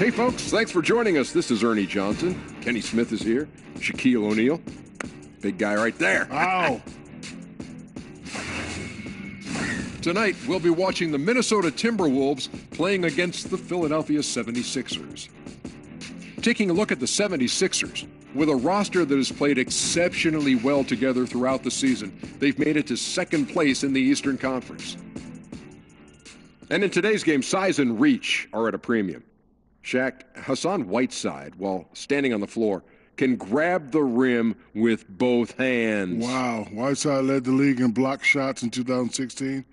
Hey, folks, thanks for joining us. This is Ernie Johnson. Kenny Smith is here. Shaquille O'Neal. Big guy right there. Ow. Tonight, we'll be watching the Minnesota Timberwolves playing against the Philadelphia 76ers. Taking a look at the 76ers, with a roster that has played exceptionally well together throughout the season, they've made it to second place in the Eastern Conference. And in today's game, size and reach are at a premium. Shaq, Hassan Whiteside, while standing on the floor, can grab the rim with both hands. Wow. Whiteside led the league in block shots in 2016.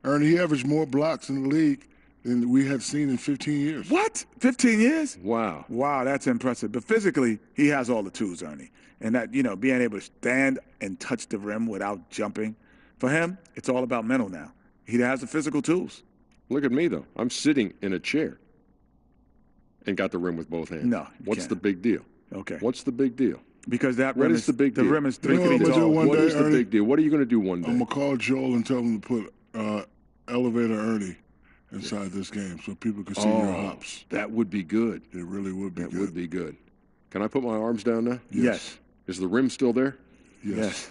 Ernie, he averaged more blocks in the league than we have seen in 15 years. What? 15 years? Wow. Wow, that's impressive. But physically, he has all the tools, Ernie. And that, being able to stand and touch the rim without jumping, for him, it's all about mental now. He has the physical tools. Look at me, though. I'm sitting in a chair and got the rim with both hands. No. What's the big deal? Okay. What's the big deal? Because that What rim is the big deal? The rim is 3 You know feet what I'm gonna do tall. one What day, is the Ernie? big deal? What are you going to do one day? I'm going to call Joel and tell him to put Elevator Ernie inside this game so people can see your hops. That would be good. It really would be That good. would be good. Can I put my arms down now? Yes. Is the rim still there? Yes.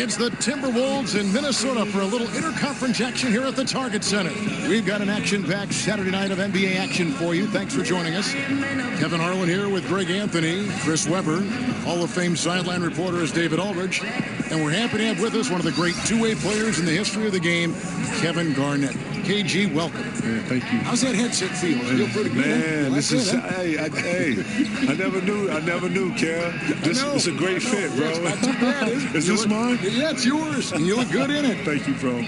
It's the Timberwolves in Minnesota for a little interconference action here at the Target Center. We've got an action-packed Saturday night of NBA action for you. Thanks for joining us. Kevin Harlan here with Greg Anthony, Chris Webber. Hall of Fame sideline reporter is David Aldridge. And we're happy to have with us one of the great two-way players in the history of the game, Kevin Garnett. KG, welcome. Man, thank you. How's that headset feel? Feel pretty good? Man, this is Huh? I never knew, Kev. It's a great fit, bro. It's not too bad, is it? Is this mine? Yeah, it's yours. And you look good in it. Thank you, bro.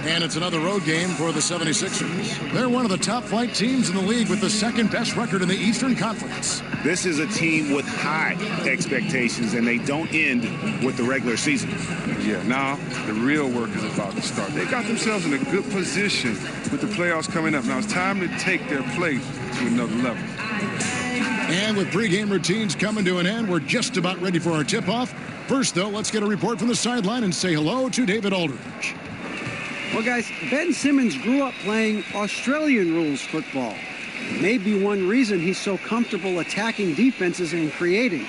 And it's another road game for the 76ers. They're one of the top flight teams in the league with the second best record in the Eastern Conference. This is a team with high expectations, and they don't end with the regular season. Yeah, now the real work is about to start. They got themselves in a good position with the playoffs coming up. Now it's time to take their play to another level. And with pregame routines coming to an end, we're just about ready for our tip-off. First, though, let's get a report from the sideline and say hello to David Aldridge. Well, guys, Ben Simmons grew up playing Australian rules football. It may be one reason he's so comfortable attacking defenses and creating.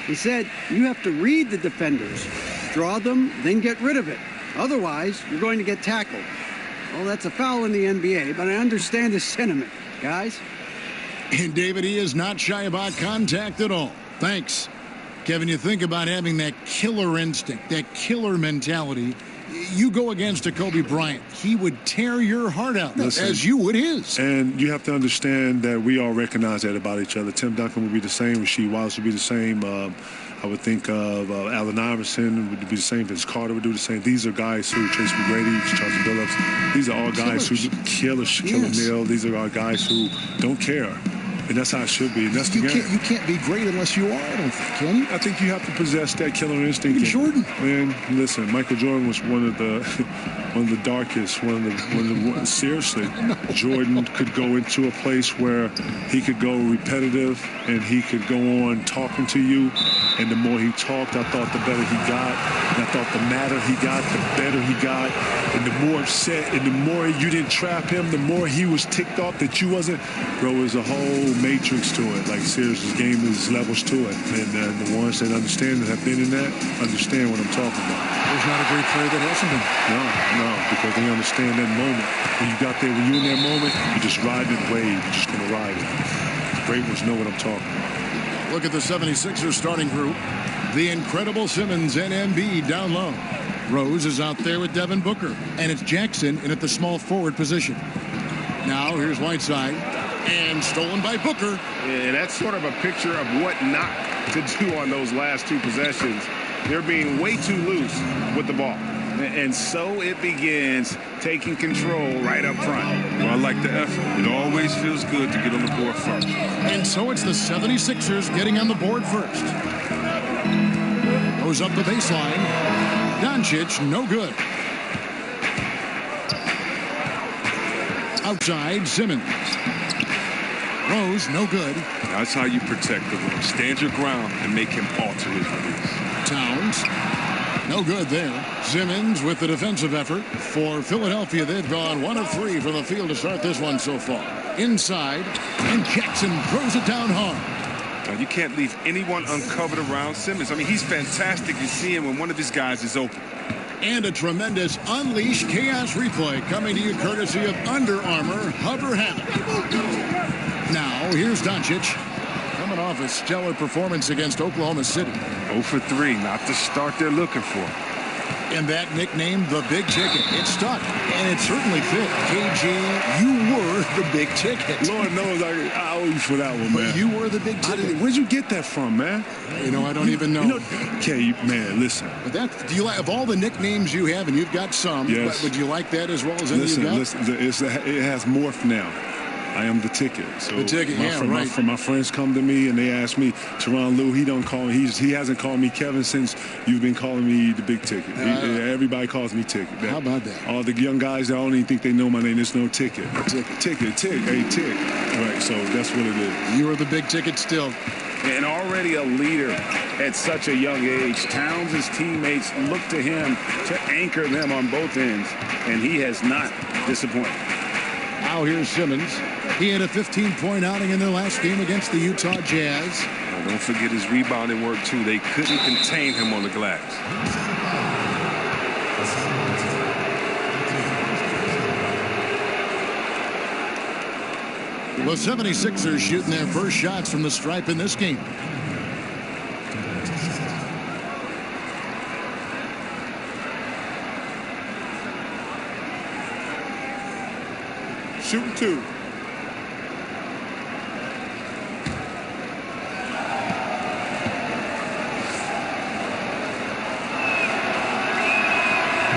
He said, you have to read the defenders, draw them, then get rid of it. Otherwise, you're going to get tackled. Well, that's a foul in the NBA, but I understand the sentiment, guys. And David, he is not shy about contact at all. Thanks. Kevin, you think about having that killer instinct, that killer mentality. You go against a Kobe Bryant, he would tear your heart out, as you would his. And you have to understand that we all recognize that about each other. Tim Duncan would be the same. Rasheed Wallace would be the same. I would think of Allen Iverson would be the same. Vince Carter would do the same. These are guys who, Tracy McGrady, Charles Billups, these are all guys who kill O'Neal. These are all guys who don't care. And that's how it should be. And that's the game. You can't be great unless you are, I don't think, can you? I think you have to possess that killer instinct. Even Jordan. Man, listen, Michael Jordan was one of the darkest. Seriously, Jordan could go into a place where he could go repetitive and he could go on talking to you. And the more he talked, I thought the better he got. And I thought the madder he got, the better he got. And the more upset and the more you didn't trap him, the more he was ticked off that you wasn't. Bro, there's a whole matrix to it. Like, seriously, this game is levels to it. And the ones that understand and have been in that understand what I'm talking about. There's not a great player that hasn't been. No, because they understand that moment. When you got there, when you're in that moment, you're just riding the wave. You're just going to ride it. Great ones know what I'm talking about. Look at the 76ers starting group. The incredible Simmons and Embiid down low. Rose is out there with Devin Booker. And it's Jackson in at the small forward position. Now here's Whiteside. And stolen by Booker. And that's sort of a picture of what not to do on those last two possessions. They're being way too loose with the ball. And so it begins taking control right up front. Well, I like the effort. It always feels good to get on the board first. And so it's the 76ers getting on the board first. Goes up the baseline. Doncic, no good. Outside, Simmons. Rose, no good. That's how you protect the rim. Stand your ground and make him alter his release. Towns, no good there. Simmons with the defensive effort for Philadelphia. They've gone 1 of 3 from the field to start this one so far. Inside, and Jackson throws it down hard. Now, you can't leave anyone uncovered around Simmons. I mean, he's fantastic. You see him when one of his guys is open. And a tremendous Unleash Chaos replay coming to you courtesy of Under Armour Hover Hammock. Now, here's Doncic coming off a stellar performance against Oklahoma City. 0 for 3, not the start they're looking for. And that nickname, the Big Ticket, it stuck, and it certainly fit. KG, you were the Big Ticket. Lord knows I owe you for that one, man. But you were the Big Ticket. Where'd you get that from, man? You know, I don't even know. Okay, man, listen. But do you like, of all the nicknames you have, and you've got some, yes. But would you like that as well as any you got? Listen, it has morphed now. I am the ticket. So the ticket, right. My friends come to me and they ask me, Teron Lue, he don't call me. He hasn't called me Kevin since you've been calling me the Big Ticket. Everybody calls me Ticket. How about that? All the young guys, I don't even think they know my name. There's no Ticket. Ticket. Hey, Tick. Right, so that's what it is. You are the Big Ticket still. And already a leader at such a young age. Towns' teammates look to him to anchor them on both ends, and he has not disappointed. Now here's Simmons. He had a 15-point outing in their last game against the Utah Jazz. Now, don't forget his rebounding work, too. They couldn't contain him on the glass. The 76ers shooting their first shots from the stripe in this game. Shooting 2.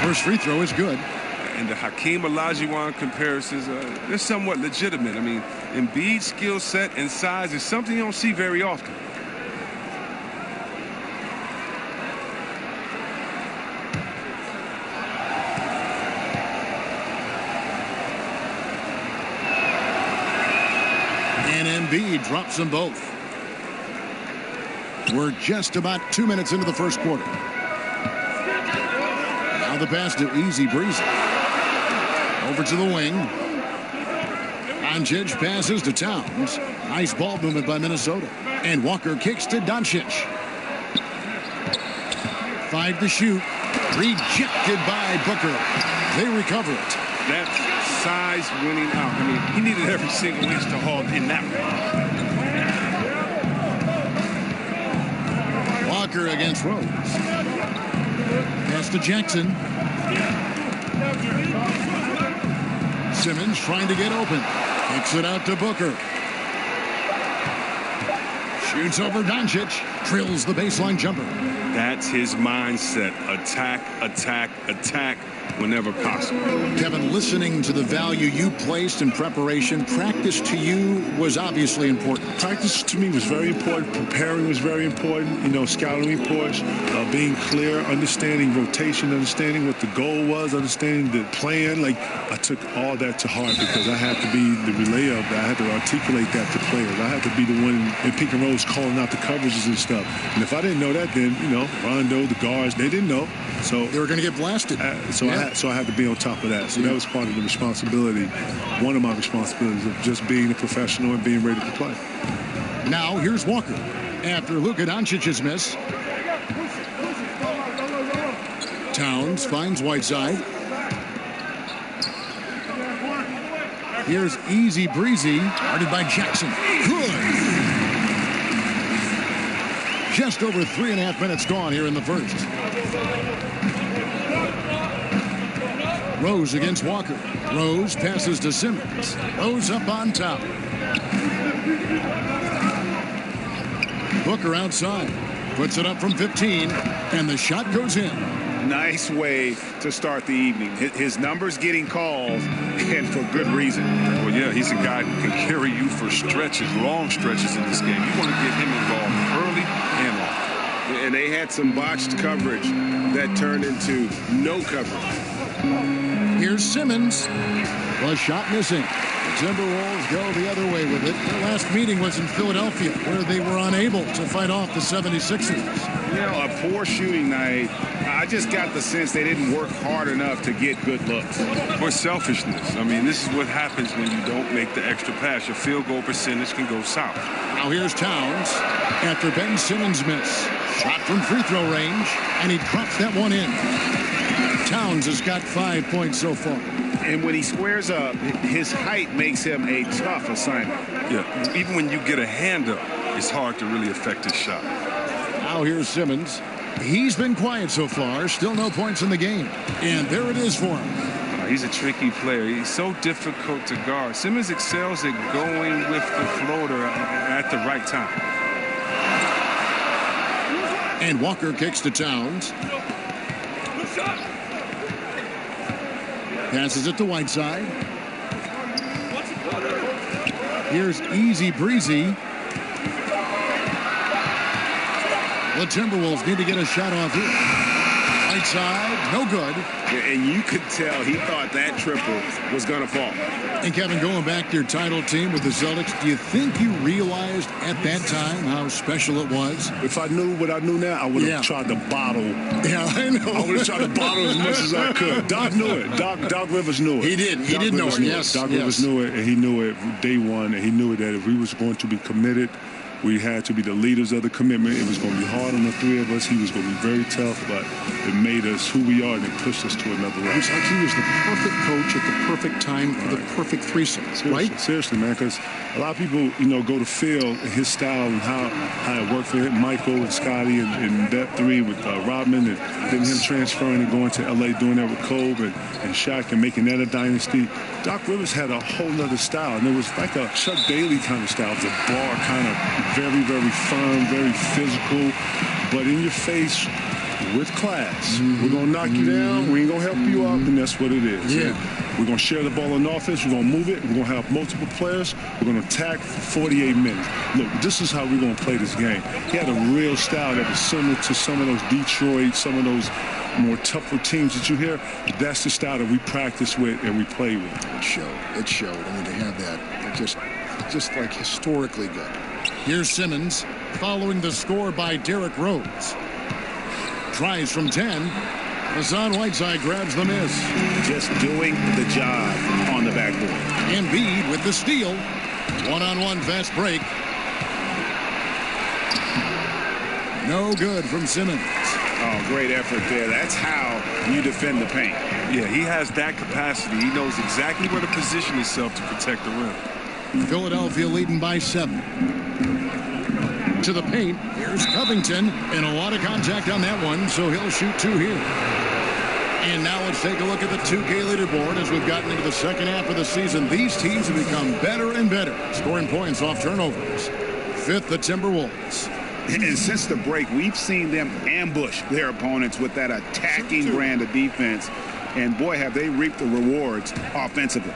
First free throw is good. And the Hakeem Olajuwon comparisons, they're somewhat legitimate. I mean, Embiid's skill set and size is something you don't see very often. And Embiid drops them both. We're just about 2 minutes into the first quarter. Now the pass to Easy Breezy. Over to the wing. Doncic passes to Towns. Nice ball movement by Minnesota. And Walker kicks to Doncic. 5 to shoot. Rejected by Booker. They recover it. That's size winning out. I mean, he needed every single inch to haul in that one. Walker against Rose. Pass to Jackson. Simmons trying to get open. Kicks it out to Booker. Shoots over Doncic. Drills the baseline jumper. That's his mindset. Attack, attack, attack whenever possible. Kevin, listening to the value you placed in preparation, practice to you was obviously important. Practice to me was very important. Preparing was very important. You know, scouting reports, being clear, understanding rotation, understanding what the goal was, understanding the plan. Like, I took all that to heart because I had to be the relayer of that. I had to articulate that to players. I had to be the one in pick and rolls calling out the coverages and stuff. And if I didn't know that, then, you know, Rondo, the guards, they didn't know. So they were going to get blasted. So I had to be on top of that. So that was part of the responsibility, one of my responsibilities of just being a professional and being ready to play. Now here's Walker after Luka Doncic's miss. Towns finds Whiteside. Here's Easy Breezy, guarded by Jackson. Good. Just over 3.5 minutes gone here in the first. Rose against Walker. Rose passes to Simmons. Rose up on top. Booker outside. Puts it up from 15. And the shot goes in. Nice way to start the evening. His numbers getting called, and for good reason. Well, yeah, he's a guy who can carry you for stretches, long stretches in this game. You want to get him involved early and often. And they had some botched coverage that turned into no coverage. Here's Simmons. The shot missing. Timberwolves go the other way with it. Their last meeting was in Philadelphia, where they were unable to fight off the 76ers. You know, a poor shooting night. I just got the sense they didn't work hard enough to get good looks. Or selfishness. I mean, this is what happens when you don't make the extra pass. Your field goal percentage can go south. Now here's Towns after Ben Simmons' miss. Shot from free throw range, and he drops that one in. Towns has got 5 points so far. And when he squares up, his height makes him a tough assignment. Yeah, even when you get a hand up, it's hard to really affect his shot. Now here's Simmons. He's been quiet so far. Still no points in the game. And there it is for him. He's a tricky player. He's so difficult to guard. Simmons excels at going with the floater at the right time. And Walker kicks to Towns. Passes it to Whiteside. Here's Easy Breezy. The Timberwolves need to get a shot off here. Whiteside, no good. And you could tell he thought that triple was going to fall. And Kevin, going back to your title team with the Celtics, do you think you realized at that time how special it was? If I knew what I knew now, I would have tried to bottle. Yeah, I know. I would have tried to bottle as much as I could. Doc knew it. Doc Rivers knew it. He did. He did know it. Yes. Doc Rivers knew it, and he knew it day one, and he knew that if we was going to be committed, we had to be the leaders of the commitment. It was going to be hard on the three of us. He was going to be very tough, but it made us who we are, and it pushed us to another level. It's like he was the perfect coach at the perfect time for the perfect threesome, right? Seriously, man, because a lot of people, go to Phil and his style and how it worked for him, Michael and Scotty and that three with Rodman, and then him transferring and going to L.A., doing that with Kobe and Shaq and making that a dynasty. Doc Rivers had a whole nother style, and it was like a Chuck Daly kind of style. It was a bar kind of very, very firm, very physical, but in your face with class. Mm-hmm. We're going to knock you down. We ain't going to help you up, and that's what it is. Yeah. We're going to share the ball on offense. We're going to move it. We're going to have multiple players. We're going to attack for 48 minutes. Look, this is how we're going to play this game. He had a real style that was similar to some of those Detroit, some of those more tougher teams that you hear. That's the style that we practice with and we play with. It showed. It showed. I mean, to have that, just like historically good. Here's Simmons following the score by Derrick Rose. Tries from 10. Hassan Whiteside grabs the miss. Just doing the job on the backboard. Embiid with the steal. One-on-one fast break. No good from Simmons. Oh, great effort there. That's how you defend the paint. Yeah, he has that capacity. He knows exactly where to position himself to protect the rim. Philadelphia leading by 7. To the paint. Here's Covington. And a lot of contact on that one, so he'll shoot 2 here. And now let's take a look at the 2K leaderboard as we've gotten into the second half of the season. These teams have become better and better, scoring points off turnovers. 5th, the Timberwolves. And since the break, we've seen them ambush their opponents with that attacking brand of defense. And boy, have they reaped the rewards offensively.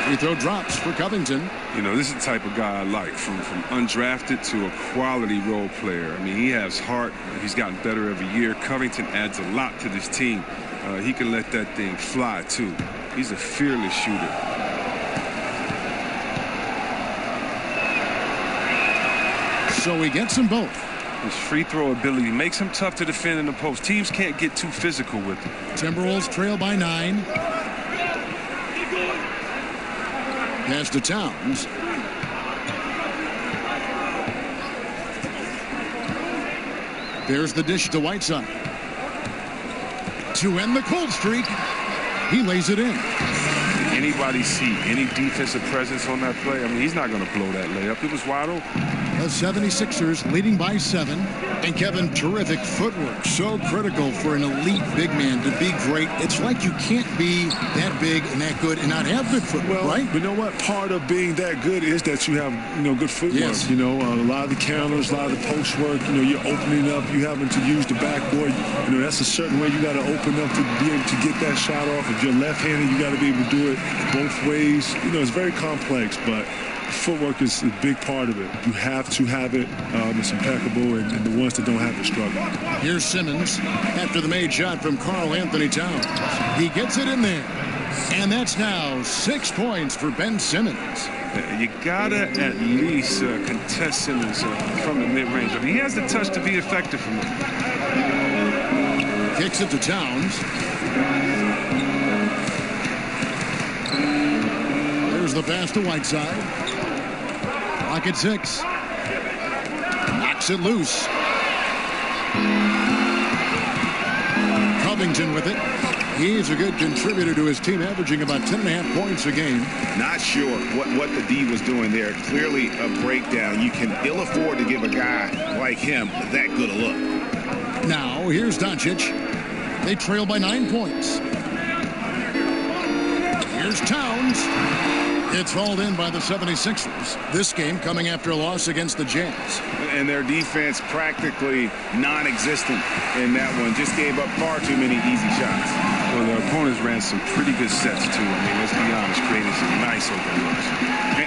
Free throw drops for Covington. This is the type of guy I like, from undrafted to a quality role player. I mean, he has heart. He's gotten better every year. Covington adds a lot to this team. He can let that thing fly, too. He's a fearless shooter. So he gets them both. His free throw ability makes him tough to defend in the post. Teams can't get too physical with him. Timberwolves trail by 9. Pass to Towns. There's the dish to Whiteside. To end the cold streak, he lays it in. Anybody see any defensive presence on that play? I mean, he's not going to blow that layup. It was wide open. The 76ers leading by 7. And Kevin, terrific footwork. So critical for an elite big man to be great. It's like you can't be that big and that good and not have good footwork, right? You know what? Part of being that good is that you have, good footwork. Yes. A lot of the counters, a lot of the post work. You're opening up. You having to use the backboard. That's a certain way you got to open up to be able to get that shot off. If you're left-handed, you got to be able to do it both ways. It's very complex, but footwork is a big part of it. You have to have it. It's impeccable, and the ones that don't have it struggle. Here's Simmons after the made shot from Karl Anthony Towns. He gets it in there. And that's now 6 points for Ben Simmons. You gotta at least contest Simmons from the mid-range. I mean, he has the touch to be effective from him. Kicks it to Towns. There's the pass to Whiteside. Clock at 6. Knocks it loose. Covington with it. He's a good contributor to his team, averaging about 10.5 points a game. Not sure what the D was doing there. Clearly a breakdown. You can ill afford to give a guy like him that good a look. Now, here's Doncic. They trail by 9 points. Here's Towns. It's hauled in by the 76ers. This game coming after a loss against the Jazz. And their defense practically non-existent in that one. Just gave up far too many easy shots. Well, their opponents ran some pretty good sets, too. I mean, let's be honest, creating some nice open looks.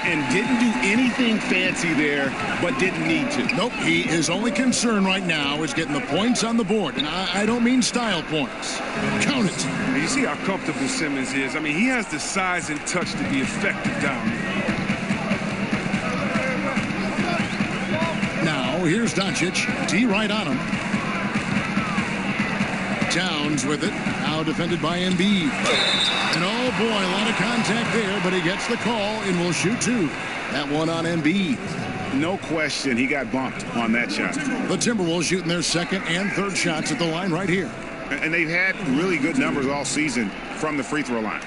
And didn't do anything fancy there, but didn't need to. Nope, his only concern right now is getting the points on the board. And I don't mean style points. Count it. You see how comfortable Simmons is. I mean, he has the size and touch to be effective down there. Now, here's Doncic. D right on him. Towns with it. Now defended by Embiid. And oh boy, a lot of contact there, but he gets the call and will shoot 2. That one on Embiid. No question, he got bumped on that shot. The Timberwolves shooting their second and third shots at the line right here. And they've had really good numbers all season from the free throw line.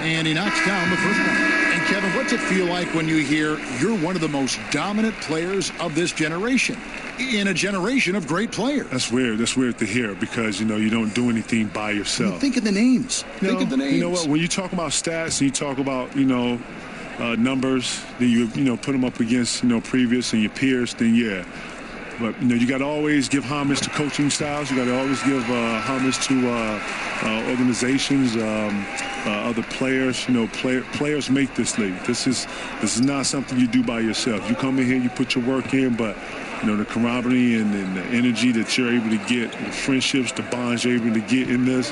And he knocks down the first one. And Kevin, what's it feel like when you hear you're one of the most dominant players of this generation? In a generation of great players. That's weird. That's weird to hear because, you don't do anything by yourself. Think of the names. Think of the names. You know what? When you talk about stats and you talk about, numbers, then you put them up against, previous and your peers, then yeah. But, you got to always give homage to coaching styles. You got to always give homage to organizations, other players. Players make this league. This is not something you do by yourself. You come in here, you put your work in, but the camaraderie and the energy that you're able to get, the friendships, the bonds you're able to get in this.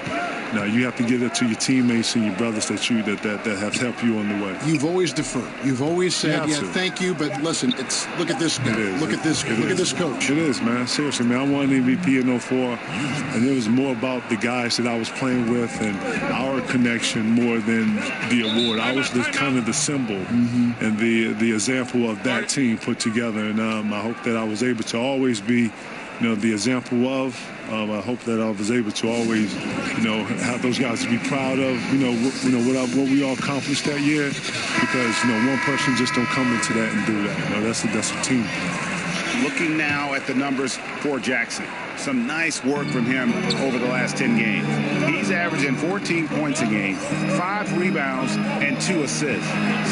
Now you have to give it to your teammates and your brothers that have helped you on the way. You've always deferred. You've always said, thank you, but listen, look at this guy. Look at this coach. It is, man. Seriously, man. I won MVP in 04, and it was more about the guys that I was playing with and our connection more than the award. I was kind of the symbol and the example of that team put together, and I hope that I was able to always be the example of. I hope that I was able to always, have those guys to be proud of, what we all accomplished that year, because one person just don't come into that and do that. That's a team. Looking now at the numbers for Jackson. Some nice work from him over the last 10 games. He's averaging 14 points a game, 5 rebounds, and 2 assists.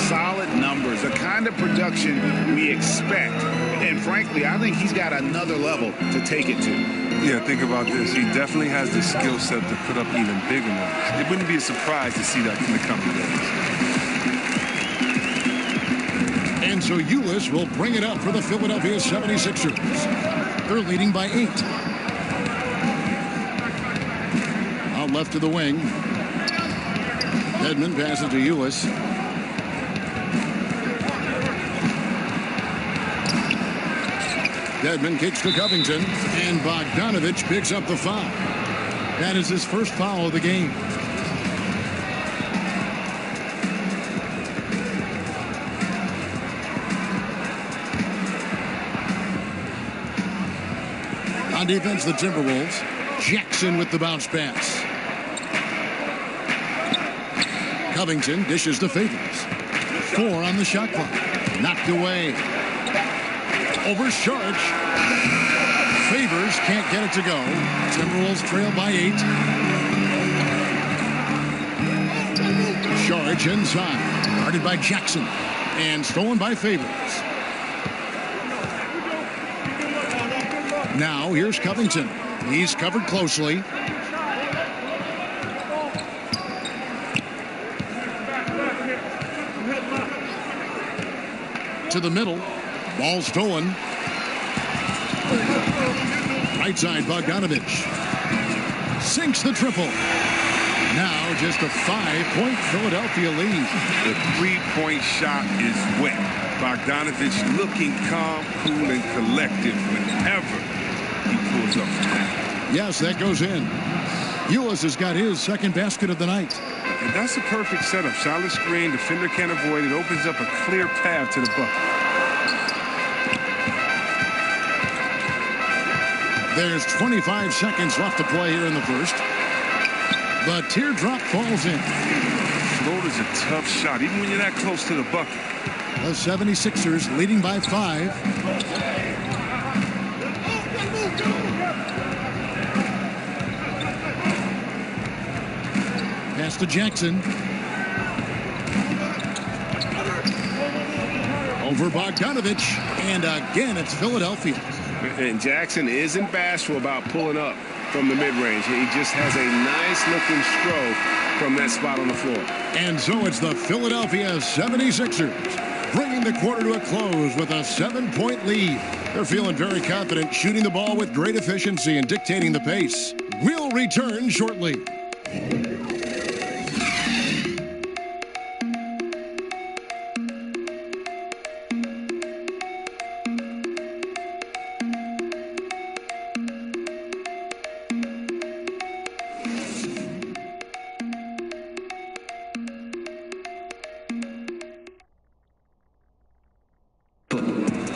Solid numbers, the kind of production we expect. And frankly, I think he's got another level to take it to. Yeah, think about this. He definitely has the skill set to put up even bigger numbers. It wouldn't be a surprise to see that in the coming days. And so Ulis will bring it up for the Philadelphia 76ers. They're leading by 8. Out left to the wing. Dedmon passes to Ulis. Dedmon kicks to Covington, and Bogdanovich picks up the foul. That is his first foul of the game. On defense, the Timberwolves. Jackson with the bounce pass. Covington dishes to Favors. 4 on the shot clock. Knocked away. Over Saric. Favors can't get it to go. Timberwolves trail by 8. Saric inside. Guarded by Jackson. And stolen by Favors. Now here's Covington. He's covered closely. To the middle. Ball stolen. Right side, Bogdanovich. Sinks the triple. Now just a 5-point Philadelphia lead. The three-point shot is wet. Bogdanovich looking calm, cool, and collective whenever he pulls up from that. Yes, that goes in. Ulis has got his second basket of the night. And that's a perfect setup. Solid screen, defender can't avoid it. Opens up a clear path to the bucket. There's 25 seconds left to play here in the first. The teardrop falls in. Floater's a tough shot, even when you're that close to the bucket. The 76ers leading by 5. Pass to Jackson. Over Bogdanovich. And again, it's Philadelphia. And Jackson isn't bashful about pulling up from the mid-range. He just has a nice-looking stroke from that spot on the floor. And so it's the Philadelphia 76ers bringing the quarter to a close with a 7-point lead. They're feeling very confident, shooting the ball with great efficiency and dictating the pace. We'll return shortly.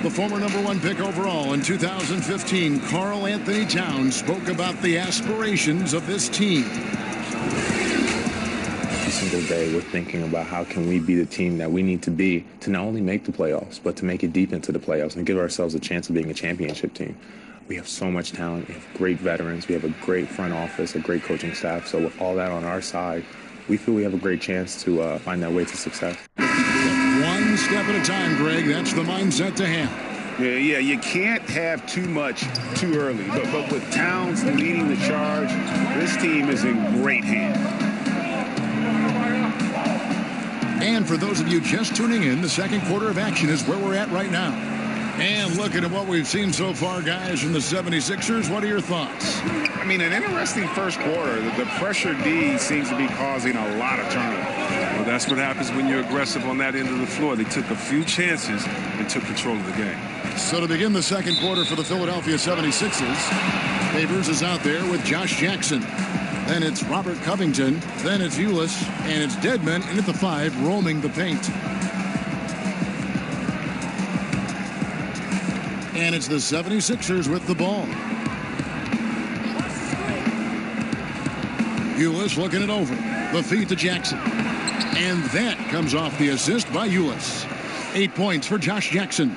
The former #1 pick overall in 2015, Karl Anthony Towns, spoke about the aspirations of this team. Every single day we're thinking about how can we be the team that we need to be to not only make the playoffs, but to make it deep into the playoffs and give ourselves a chance of being a championship team. We have so much talent. We have great veterans. We have a great front office, a great coaching staff. So with all that on our side, we feel we have a great chance to find that way to success. One step at a time, Greg. That's the mindset to have. Yeah, you can't have too much too early. But with Towns leading the charge, this team is in great hands. And for those of you just tuning in, the second quarter of action is where we're at right now. And looking at what we've seen so far, guys, from the 76ers, what are your thoughts? I mean, an interesting first quarter. The pressure D seems to be causing a lot of turnover. Well, that's what happens when you're aggressive on that end of the floor. They took a few chances and took control of the game. So to begin the second quarter for the Philadelphia 76ers, Favors is out there with Josh Jackson. Then it's Robert Covington. Then it's Ulis. And it's Dedmon in at the 5, roaming the paint. And it's the 76ers with the ball. Ulis looking it over. The feed to Jackson. And that comes off the assist by Ulis. 8 points for Josh Jackson.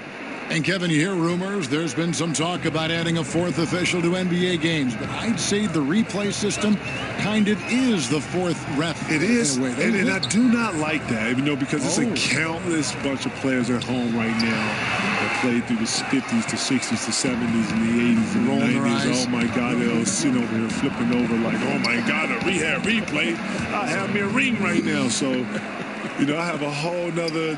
And Kevin, you hear rumors. There's been some talk about adding a fourth official to NBA games, but I'd say the replay system kind of is the fourth ref. It is, and I do not like that, because it's a countless bunch of players at home right now that played through the 50s, the 60s, the 70s, and the 80s, and the 90s. Oh my God, they'll sit over here flipping over like, oh my God, a rehab replay. I have me a ring right now, so. I have a whole nother,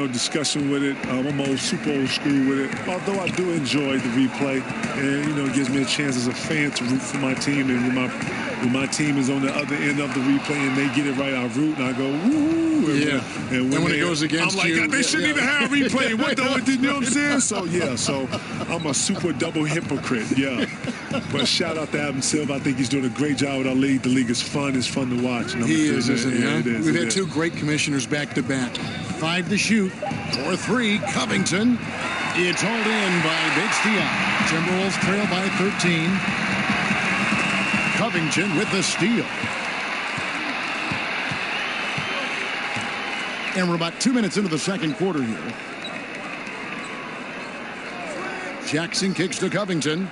discussion with it. I'm super old school with it. Although I do enjoy the replay, and it gives me a chance as a fan to root for my team. And when my team is on the other end of the replay and they get it right, I root and I go woo. And when it goes against you, I'm like, they shouldn't even have a replay. What the? You know what I'm saying? So I'm a super double hypocrite. Yeah. But shout out to Adam Silver. I think he's doing a great job with our league. The league is fun. It's fun to watch. He is, isn't he? It is. We've had two great commissioners back-to-back. 5 to shoot. 4-3. Covington. It's hauled in by Big Steele. Timberwolves trail by 13. Covington with the steal. And we're about 2 minutes into the second quarter here. Jackson kicks to Covington.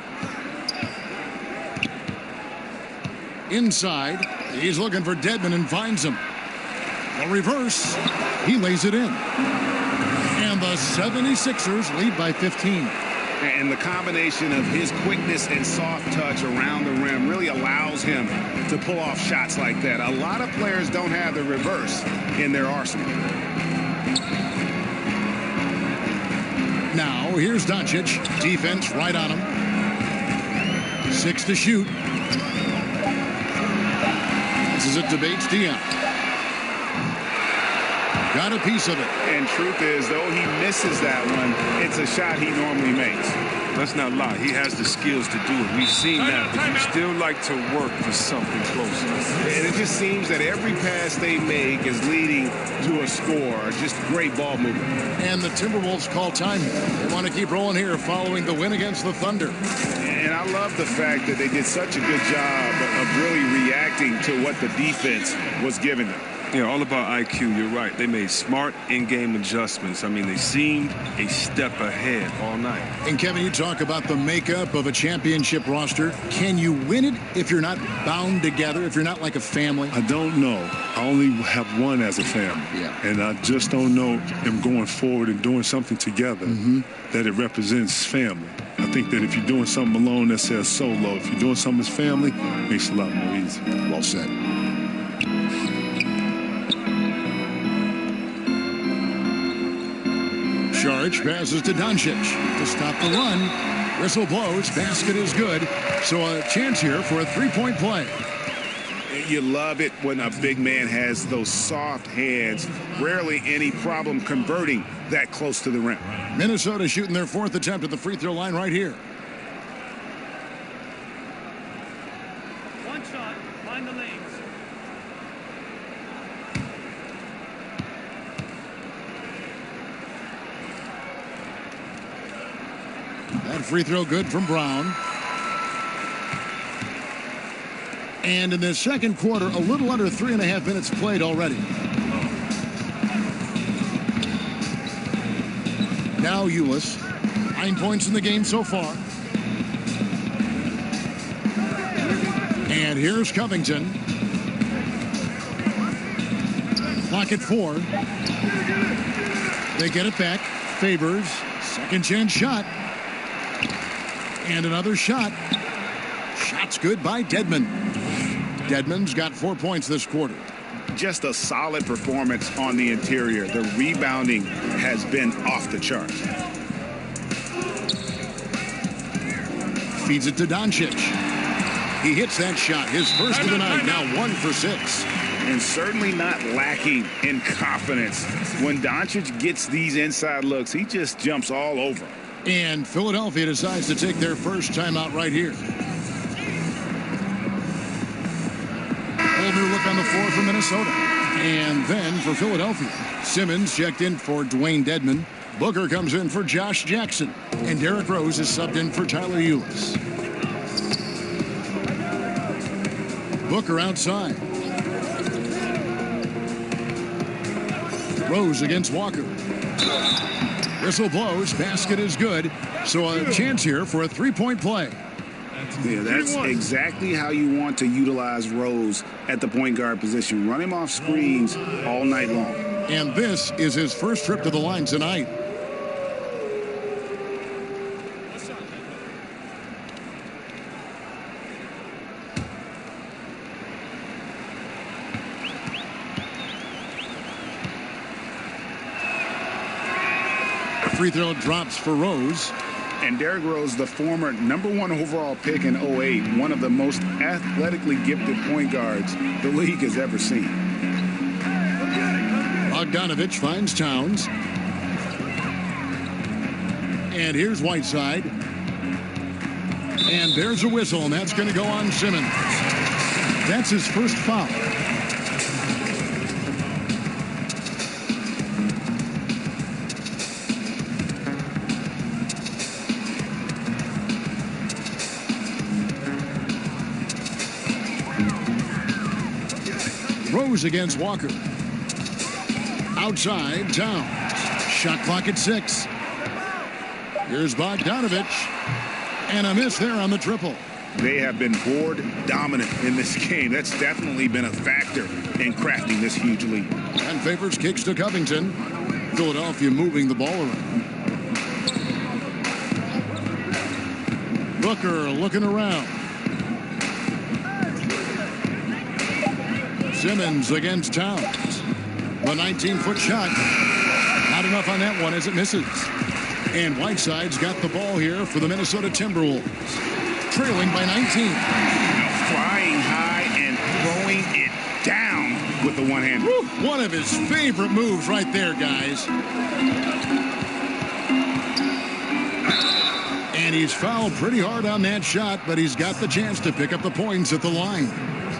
Inside, he's looking for Dedmon and finds him. A reverse, he lays it in. And the 76ers lead by 15. And the combination of his quickness and soft touch around the rim really allows him to pull off shots like that. A lot of players don't have the reverse in their arsenal. Now, here's Doncic. Defense right on him. 6 to shoot. This is it to Bates Diop. Got a piece of it. And truth is, though he misses that one, it's a shot he normally makes. Let's not lie. He has the skills to do it. We've seen that, but you still like to work for something closer. And it just seems that every pass they make is leading to a score. Just great ball movement. And the Timberwolves call time. They want to keep rolling here following the win against the Thunder. And I love the fact that they did such a good job of really reacting to what the defense was giving them. Yeah, all about IQ. You're right. They made smart in-game adjustments. I mean, they seemed a step ahead all night. And, Kevin, you talk about the makeup of a championship roster. Can you win it if you're not bound together, if you're not like a family? I don't know. I only have one as a family. Yeah. And I just don't know them going forward and doing something together that it represents family. I think that if you're doing something alone, that says solo. If you're doing something as family, it makes it a lot more easy. Well said. Saric passes to Doncic to stop the run. Whistle blows. Basket is good. So a chance here for a three-point play. You love it when a big man has those soft hands. Rarely any problem converting that close to the rim. Minnesota shooting their 4th attempt at the free throw line right here. One shot. Find the lanes. That free throw good from Brown. And in the second quarter, a little under 3.5 minutes played already. Now Ulis, 9 points in the game so far. And here's Covington. Clock at 4. They get it back. Favors. Second chance shot. And another shot. Shot's good by Dedmon. Dedmon's got 4 points this quarter. Just a solid performance on the interior. The rebounding has been off the charts. Feeds it to Doncic. He hits that shot. His first of the night. Now 1 for 6. And certainly not lacking in confidence. When Doncic gets these inside looks, he just jumps all over. And Philadelphia decides to take their first timeout right here. Whole new look on the floor for Minnesota. And then for Philadelphia, Simmons checked in for Dwayne Dedmon. Booker comes in for Josh Jackson. And Derrick Rose is subbed in for Tyler Ulis. Booker outside. Rose against Walker. Whistle blows. Basket is good. So a chance here for a three-point play. Yeah, that's exactly how you want to utilize Rose at the point guard position. Run him off screens all night long. And this is his first trip to the line tonight. Free throw drops for Rose. And Derrick Rose, the former #1 overall pick in 2008, one of the most athletically gifted point guards the league has ever seen. Bogdanovich finds Towns. And here's Whiteside. And there's a whistle, and that's going to go on Simmons. That's his first foul. Rose against Walker. Outside, Towns. Shot clock at 6. Here's Bogdanovich. And a miss there on the triple. They have been board dominant in this game. That's definitely been a factor in crafting this huge lead. And Favors kicks to Covington. Philadelphia moving the ball around. Booker looking around. Simmons against Towns. The 19-foot shot. Not enough on that one as it misses. And Whiteside's got the ball here for the Minnesota Timberwolves. Trailing by 19. Flying high and throwing it down with the one-hander. One of his favorite moves right there, guys. And he's fouled pretty hard on that shot, but he's got the chance to pick up the points at the line.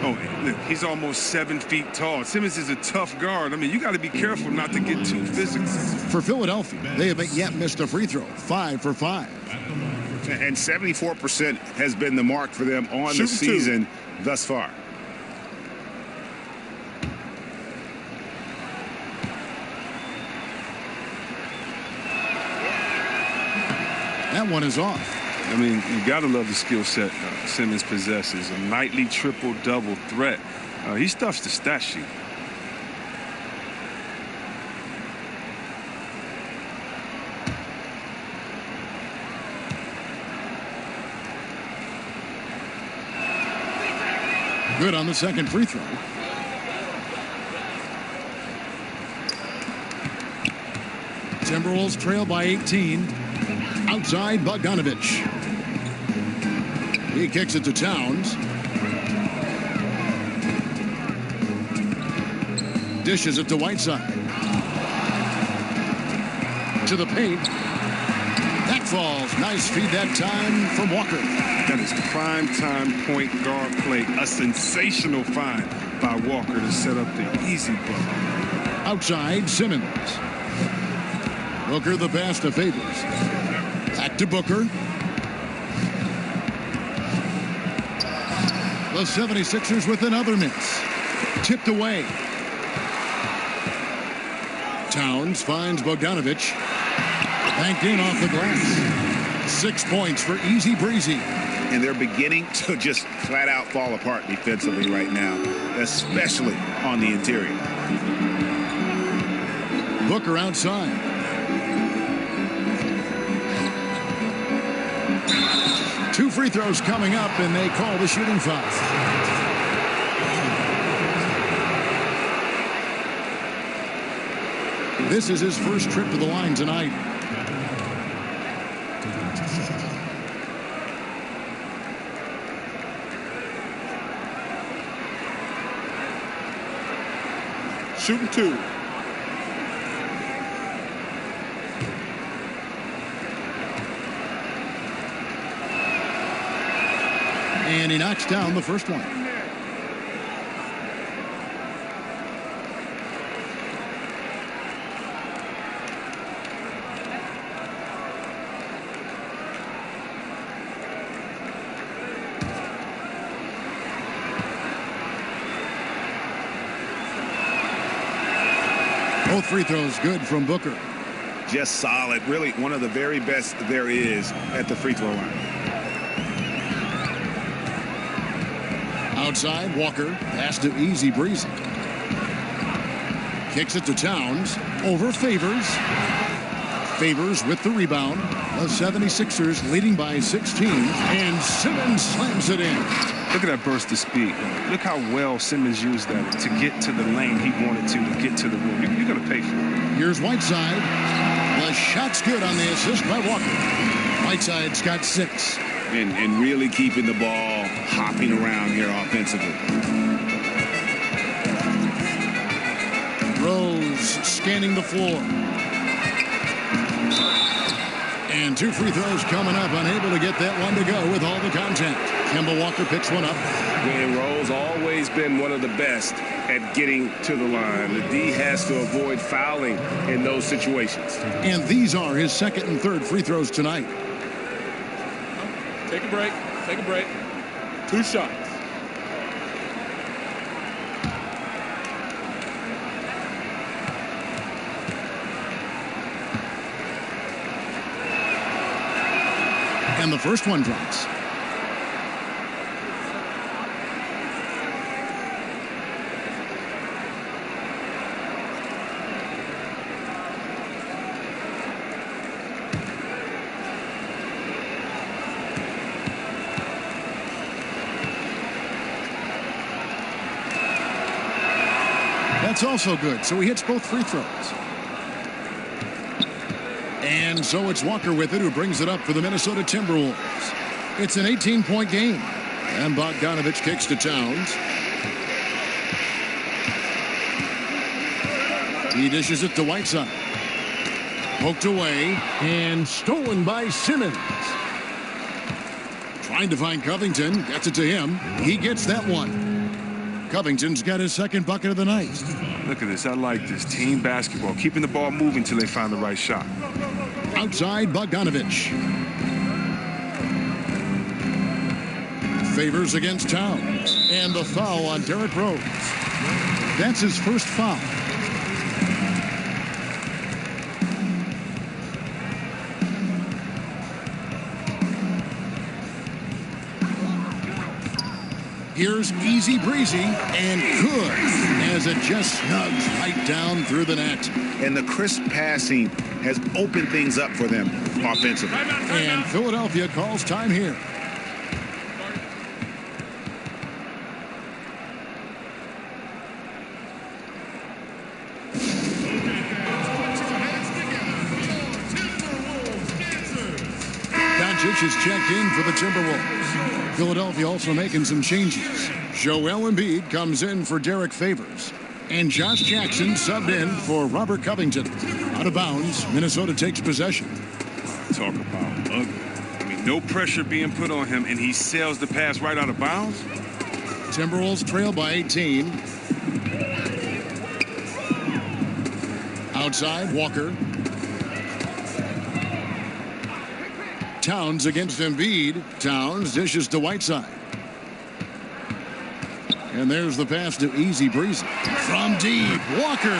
Oh, look, he's almost 7 feet tall. Simmons is a tough guard. I mean, you got to be careful not to get too physical. For Philadelphia, they haven't yet missed a free throw. 5 for 5. And 74% has been the mark for them on the season thus far. That one is off. I mean, you got to love the skill set Simmons possesses. A nightly triple-double threat. He stuffs the stat sheet. Good on the second free throw. Timberwolves trail by 18. Outside, Bogdanovich. He kicks it to Towns. Dishes it to Whiteside. To the paint. That falls. Nice feed that time from Walker. That is prime time point guard play. A sensational find by Walker to set up the easy bucket. Outside, Simmons. Booker the pass to Favors. Back to Booker. The 76ers with another miss. Tipped away. Towns finds Bogdanovich. Banked in off the glass. 6 points for Easy Breezy. And they're beginning to just flat out fall apart defensively right now, especially on the interior. Booker outside. Two free throws coming up, and they call the shooting foul. This is his first trip to the line tonight. Shooting two. And he knocks down the first one. Both free throws good from Booker. Just solid. Really one of the very best there is at the free throw line. Outside, Walker. Pass to Easy Breezy. Kicks it to Towns. Over Favors. Favors with the rebound. The 76ers leading by 16. And Simmons slams it in. Look at that burst of speed. Look how well Simmons used that to get to the lane he wanted to get to the rim. You're going to pay for it. Here's Whiteside. The shot's good on the assist by Walker. Whiteside's got 6. And really keeping the ball hopping around here offensively. Rose scanning the floor. And two free throws coming up. Unable to get that one to go with all the contact. Kemba Walker picks one up. And Rose always been one of the best at getting to the line. The D has to avoid fouling in those situations. And these are his second and third free throws tonight. Take a break. Take a break. 2 shots. And the first one drops. That's also good. So he hits both free throws. And so it's Walker with it, who brings it up for the Minnesota Timberwolves. It's an 18-point game. And Bogdanovich kicks to Towns. He dishes it to Whiteside. Poked away and stolen by Simmons. Trying to find Covington. Gets it to him. He gets that one. Covington's got his second bucket of the night. Look at this. I like this. Team basketball. Keeping the ball moving till they find the right shot. Outside, Bogdanovich. Favors against Towns. And the foul on Derrick Rose. That's his first foul. Here's Easy Breezy, and good, as it just snugs right down through the net. And the crisp passing has opened things up for them offensively. And Philadelphia calls time here. Doncic is checked in for the Timberwolves. Philadelphia also making some changes. Joel Embiid comes in for Derek Favors. And Josh Jackson subbed in for Robert Covington. Out of bounds, Minnesota takes possession. Talk about ugly. I mean, no pressure being put on him, and he sails the pass right out of bounds. Timberwolves trail by 18. Outside, Walker. Towns against Embiid. Towns dishes to Whiteside. And there's the pass to Easy Breezy. From deep, Walker.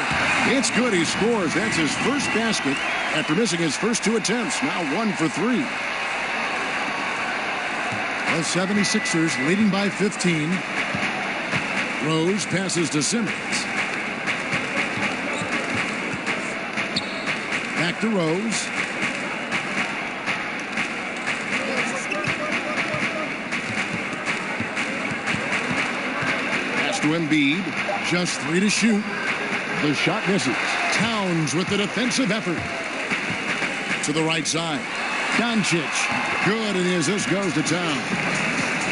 It's good. He scores. That's his first basket after missing his first two attempts. Now 1 for 3. The 76ers leading by 15. Rose passes to Simmons. Back to Rose. To Embiid, just 3 to shoot. The shot misses. Towns with the defensive effort. To the right side. Doncic. Good, and his assist goes to Towns.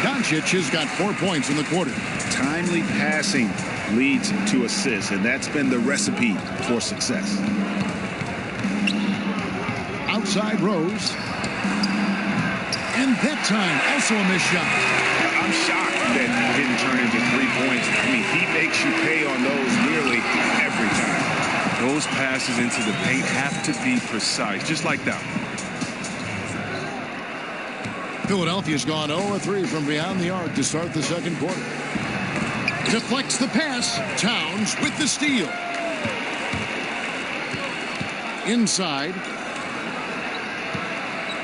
Doncic has got 4 points in the quarter. Timely passing leads to assists, and that's been the recipe for success. Outside Rose. And that time, also a missed shot. I'm shocked that he didn't turn into 3 points. I mean, he makes you pay on those nearly every time. Those passes into the paint have to be precise, just like that. Philadelphia's gone 0-3 from beyond the arc to start the second quarter. Deflects the pass. Towns with the steal. Inside.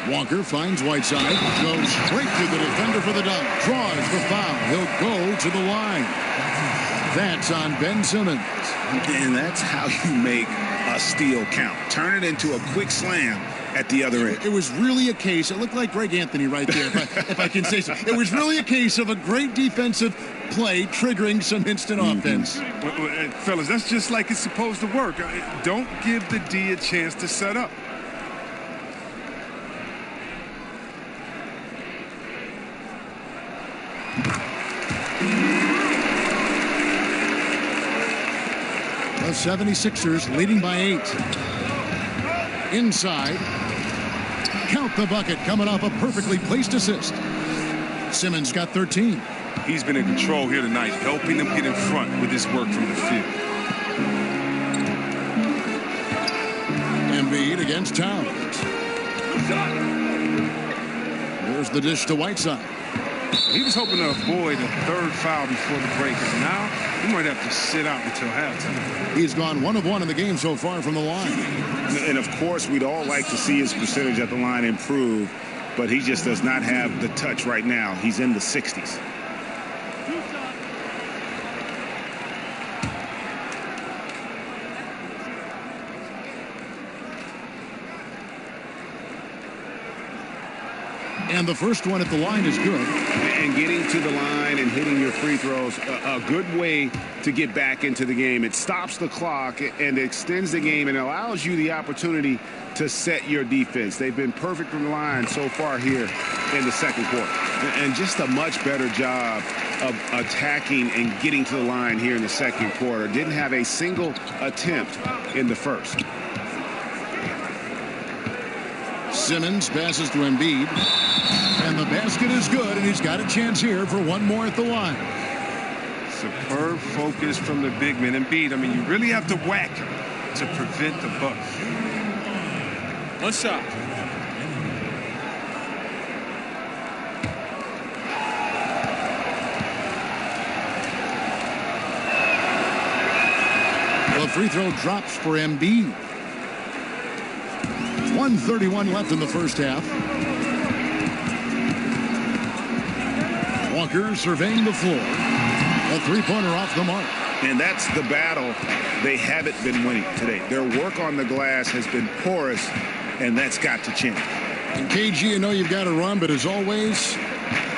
Walker finds Whiteside, goes straight to the defender for the dunk, draws the foul. He'll go to the line. That's on Ben Simmons. And that's how you make a steal count. Turn it into a quick slam at the other end. It was really a case, it looked like Greg Anthony right there, if I can say so. It was really a case of a great defensive play triggering some instant offense. Well, fellas, that's just like it's supposed to work. Don't give the D a chance to set up. The 76ers leading by 8. Inside. Count the bucket coming off a perfectly placed assist. Simmons got 13. He's been in control here tonight, helping them get in front with his work from the field. Embiid against Towns. There's the dish to Whiteside. He was hoping to avoid a third foul before the break, because now he might have to sit out until halftime. He's gone 1 of 1 in the game so far from the line. And of course, we'd all like to see his percentage at the line improve, but he just does not have the touch right now. He's in the 60s. And the first one at the line is good. And getting to the line and hitting your free throws, a good way to get back into the game. It stops the clock and extends the game and allows you the opportunity to set your defense. They've been perfect from the line so far here in the second quarter. And just a much better job of attacking and getting to the line here in the second quarter. Didn't have a single attempt in the first. Simmons passes to Embiid. And the basket is good, and he's got a chance here for one more at the line. Superb focus from the big man. Embiid, I mean, you really have to whack to prevent the buck. One shot. The free throw drops for Embiid. 1:31 left in the first half. Walker surveying the floor. A three-pointer off the mark. And that's the battle they haven't been winning today. Their work on the glass has been porous, and that's got to change. And KG, I know you've got to run, but as always,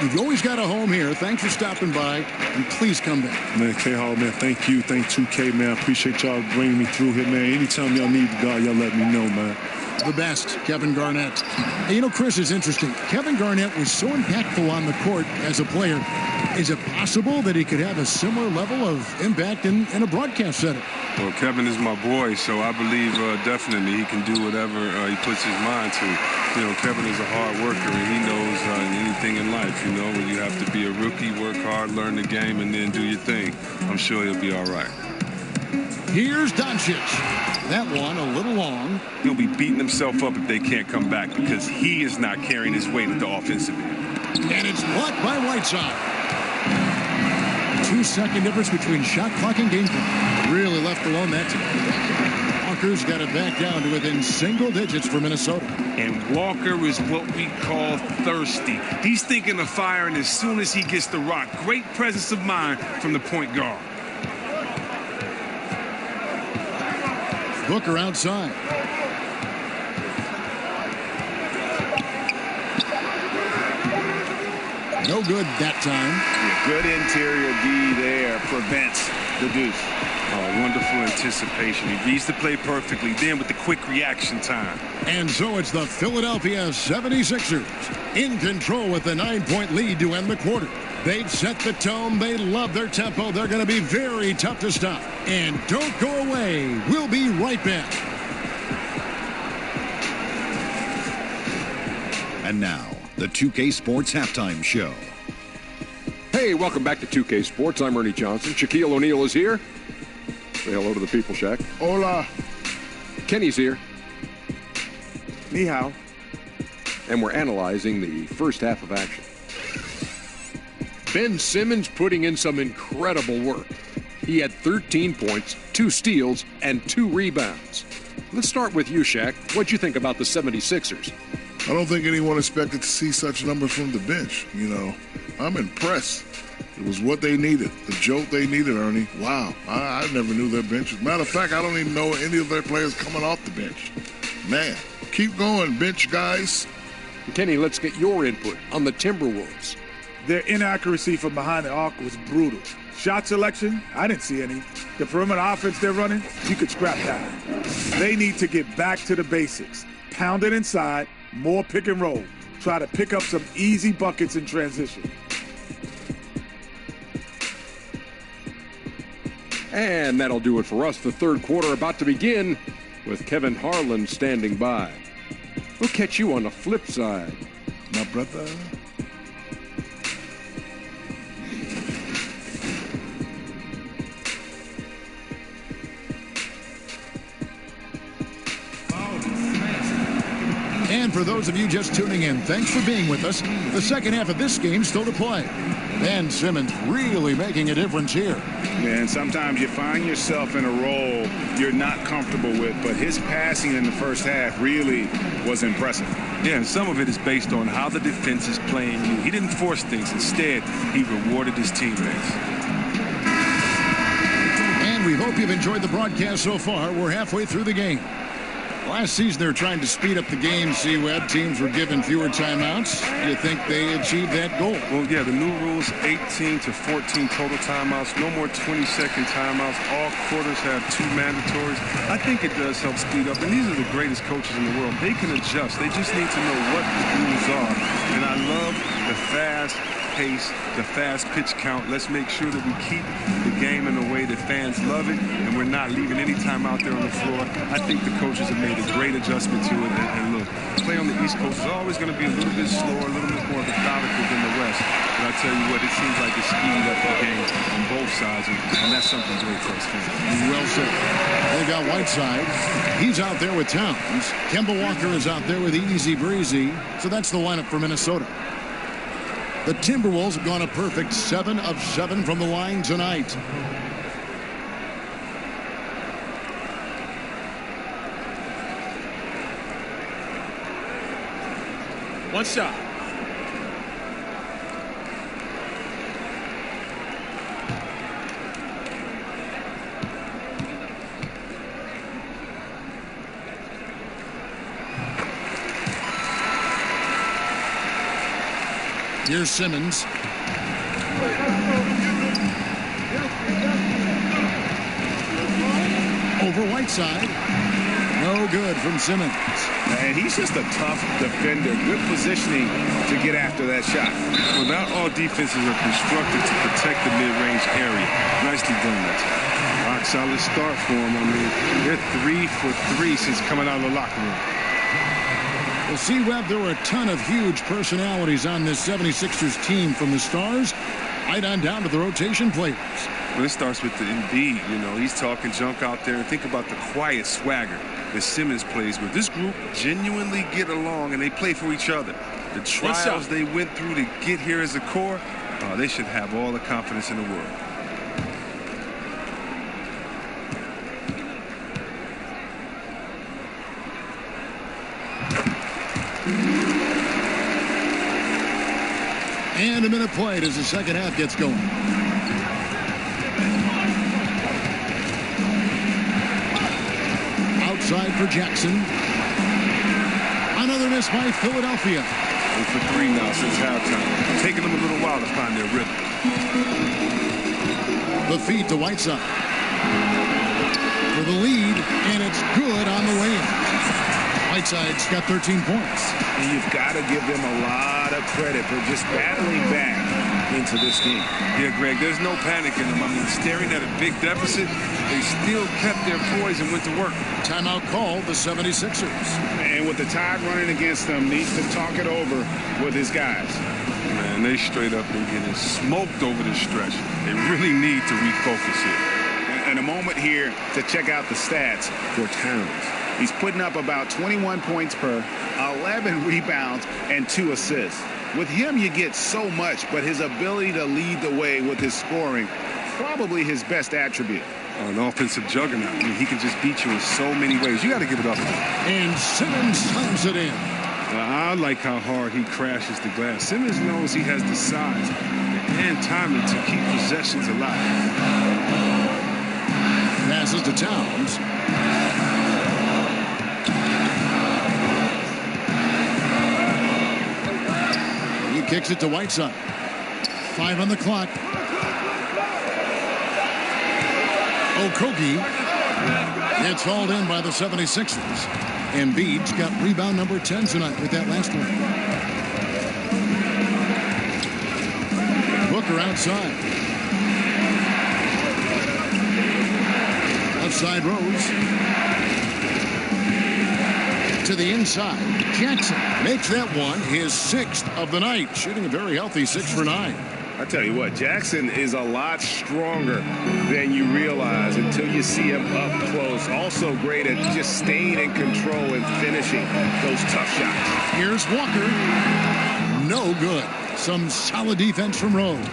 you've always got a home here. Thanks for stopping by, and please come back. Man, K-Hall, man, thank you. Thank 2K, man. I appreciate y'all bringing me through here, man. Anytime y'all need the guy, y'all let me know, man. The best, Kevin Garnett. And you know, Chris, is interesting. Kevin Garnett was so impactful on the court as a player. Is it possible that he could have a similar level of impact in a broadcast setting? Well, Kevin is my boy, so I believe definitely he can do whatever he puts his mind to. You know, Kevin is a hard worker, and he knows anything in life. You know, when you have to be a rookie, work hard, learn the game, and then do your thing. I'm sure he'll be all right. Here's Doncic. That one a little long. He'll be beating himself up if they can't come back because he is not carrying his weight at the offensive end. And it's blocked by Whiteside. 2-second difference between shot clock and game clock. Really left alone that time. Walker's got it back down to within single digits for Minnesota. And Walker is what we call thirsty. He's thinking of firing as soon as he gets the rock. Great presence of mind from the point guard. Booker outside. No good that time. Good interior D there prevents the deuce. Oh, wonderful anticipation. He reads the play perfectly, then with the quick reaction time. And so it's the Philadelphia 76ers in control with the 9-point lead to end the quarter. They've set the tone. They love their tempo. They're going to be very tough to stop. And don't go away. We'll be right back. And now, the 2K Sports Halftime Show. Hey, welcome back to 2K Sports. I'm Ernie Johnson. Shaquille O'Neal is here. Say hello to the people, Shaq. Hola. Kenny's here. Ni hao. And we're analyzing the first half of action. Ben Simmons putting in some incredible work. He had 13 points, 2 steals, and 2 rebounds. Let's start with you, Shaq. What'd you think about the 76ers? I don't think anyone expected to see such numbers from the bench. You know, I'm impressed. It was what they needed, the jolt they needed, Ernie. Wow, I never knew their bench. Matter of fact, I don't even know any of their players coming off the bench. Man, keep going, bench guys. Kenny, let's get your input on the Timberwolves. Their inaccuracy from behind the arc was brutal. Shot selection, I didn't see any. The perimeter offense they're running, you could scrap that. They need to get back to the basics. Pound it inside, more pick and roll. Try to pick up some easy buckets in transition. And that'll do it for us. The third quarter about to begin with Kevin Harlan standing by. We'll catch you on the flip side, my brother. And for those of you just tuning in, thanks for being with us. The second half of this game still to play. Ben Simmons really making a difference here. And sometimes you find yourself in a role you're not comfortable with, but his passing in the first half really was impressive. Yeah, and some of it is based on how the defense is playing you. He didn't force things. Instead, he rewarded his teammates. And we hope you've enjoyed the broadcast so far. We're halfway through the game. Last season, they were trying to speed up the game, C-Web. Teams were given fewer timeouts. Do you think they achieved that goal? Well, yeah, the new rules, 18 to 14 total timeouts, no more 20-second timeouts. All quarters have 2 mandatories. I think it does help speed up, and these are the greatest coaches in the world. They can adjust. They just need to know what the rules are, and I love the fast pace, the fast pitch count. Let's make sure that we keep the game in a way that fans love it, and we're not leaving any time out there on the floor. I think the coaches have made a great adjustment to it, and look, play on the East Coast is always going to be a little bit slower, a little bit more methodical than the West. But I tell you what, it seems like it's speeding up the game on both sides, and that's something great for us fans. Well said. They got Whiteside. He's out there with Towns. Kemba Walker is out there with Easy Breezy. So that's the lineup for Minnesota. The Timberwolves have gone a perfect 7 of 7 from the line tonight. One shot. Here's Simmons. Over Whiteside. No good from Simmons. And he's just a tough defender. Good positioning to get after that shot. Well, not all defenses are constructed to protect the mid-range area. Nicely done, that time. Rock solid start for him. I mean, they're 3 for 3 since coming out of the locker room. Well, C-Web, there were a ton of huge personalities on this 76ers team, from the stars right on down to the rotation players. Well, it starts with the Embiid. You know, he's talking junk out there. And think about the quiet swagger that Simmons plays with. This group genuinely get along, and they play for each other. The trials they went through to get here as a core, they should have all the confidence in the world. And a minute played as the second half gets going. Outside for Jackson. Another miss by Philadelphia. 1 for 3 now since halftime. Taking them a little while to find their rhythm. The feed to Whiteside. For the lead, and it's good on the way in. Whiteside's got 13 points. And you've got to give them a lot of credit for just battling back into this game. Yeah, Greg, there's no panic in them. I mean, staring at a big deficit, they still kept their poise and went to work. Timeout called the 76ers. And with the Tide running against them, needs to talk it over with his guys. Man, they straight up been getting smoked over this stretch. They really need to refocus here. And a moment here to check out the stats for Towns. He's putting up about 21 points per, 11 rebounds, and 2 assists. With him, you get so much, but his ability to lead the way with his scoring, probably his best attribute. An offensive juggernaut. I mean, he can just beat you in so many ways. You got to give it up to him. And Simmons slams it in. I like how hard he crashes the glass. Simmons knows he has the size and timing to keep possessions alive. Passes to Towns. He kicks it to Whiteside. 5 on the clock. Okogie. It's hauled in by the 76ers. Embiid's got rebound number 10 tonight with that last one. Booker outside. Outside Rose. To the inside. Jackson makes that one his 6th of the night. Shooting a very healthy 6 for 9. I tell you what, Jackson is a lot stronger than you realize until you see him up close. Also great at just staying in control and finishing those tough shots. Here's Walker. No good. Some solid defense from Rose.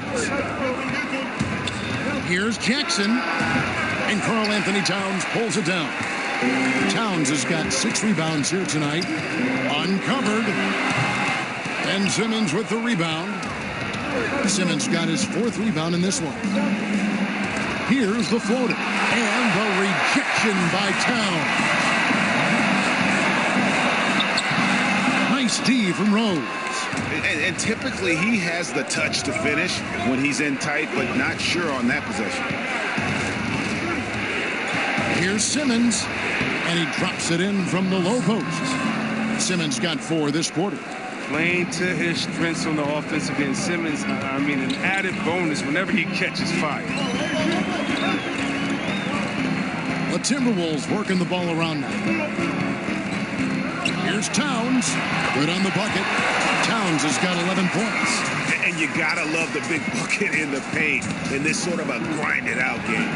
Here's Jackson. And Karl Anthony Towns pulls it down. Towns has got 6 rebounds here tonight. Uncovered. And Simmons with the rebound. Simmons got his 4th rebound in this one. Here's the floater. And the rejection by Towns. Steve from Rose. And typically he has the touch to finish when he's in tight, but not sure on that possession. Here's Simmons, and he drops it in from the low post. Simmons got 4 this quarter. Playing to his strengths on the offensive end. Simmons, I mean, an added bonus whenever he catches fire. The Timberwolves working the ball around now. Here's Towns. Good on the bucket. Towns has got 11 points. And you got to love the big bucket in the paint in this sort of a grinded-out game.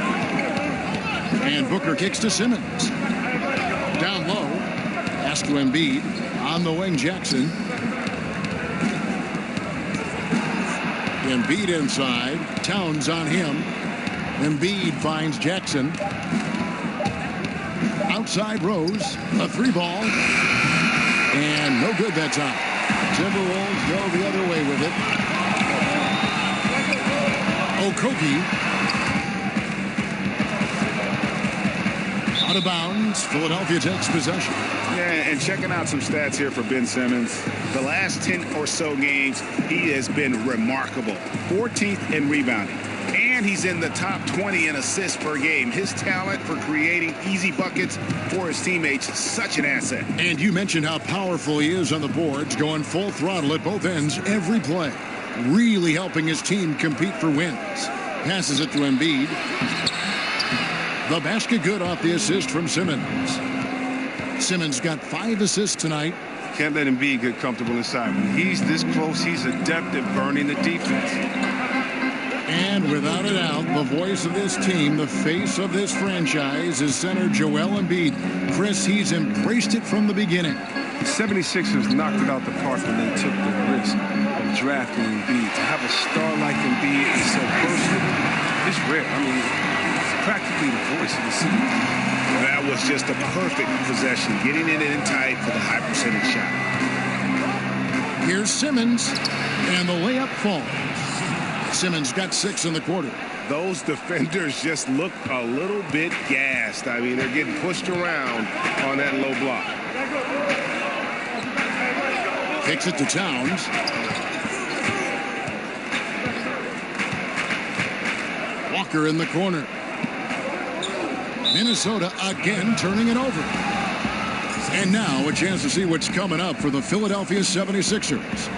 And Booker kicks to Simmons. Down low. Pass to Embiid. On the wing, Jackson. Embiid inside. Towns on him. Embiid finds Jackson. Outside Rose. A 3-ball. And no good that time. Timberwolves go the other way with it. Okogie. Out of bounds. Philadelphia takes possession. Yeah, and checking out some stats here for Ben Simmons. The last 10 or so games, he has been remarkable. 14th in rebounding. And he's in the top 20 in assists per game. His talent for creating easy buckets for his teammates is such an asset. And you mentioned how powerful he is on the boards, going full throttle at both ends every play. Really helping his team compete for wins. Passes it to Embiid. The basket good off the assist from Simmons. Simmons got 5 assists tonight. Can't let Embiid get comfortable inside. When he's this close, he's adept at burning the defense. And without a doubt, the voice of this team, the face of this franchise, is center Joel Embiid. Chris, he's embraced it from the beginning. The 76ers knocked it out the park when they took the risk of drafting Embiid. To have a star like Embiid is so personal, it's rare. I mean, it's practically the voice of the city. That was just a perfect possession, getting it in tight for the high percentage shot. Here's Simmons, and the layup falls. Simmons got 6 in the quarter. Those defenders just look a little bit gassed. I mean, they're getting pushed around on that low block. Kicks it to Towns. Walker in the corner. Minnesota again turning it over. And now a chance to see what's coming up for the Philadelphia 76ers.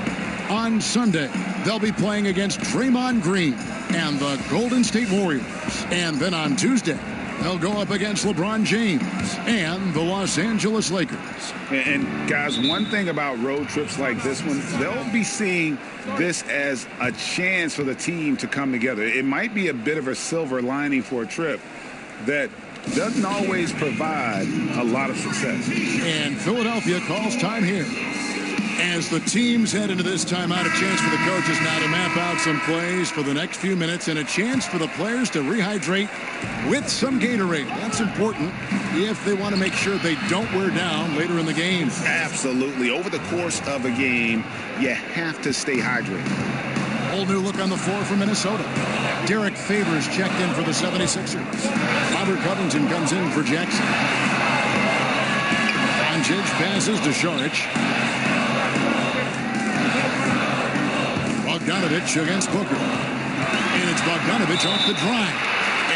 On Sunday, they'll be playing against Draymond Green and the Golden State Warriors. And then on Tuesday, they'll go up against LeBron James and the Los Angeles Lakers. And guys, one thing about road trips like this one, they'll be seeing this as a chance for the team to come together. It might be a bit of a silver lining for a trip that doesn't always provide a lot of success. And Philadelphia calls time here. As the teams head into this timeout, a chance for the coaches now to map out some plays for the next few minutes and a chance for the players to rehydrate with some Gatorade. That's important if they want to make sure they don't wear down later in the game. Absolutely. Over the course of a game, you have to stay hydrated. Whole new look on the floor for Minnesota. Derek Favors checked in for the 76ers. Robert Covington comes in for Jackson. Doncic passes to Saric. Bogdanovich against Booker. And it's Bogdanovich off the drive.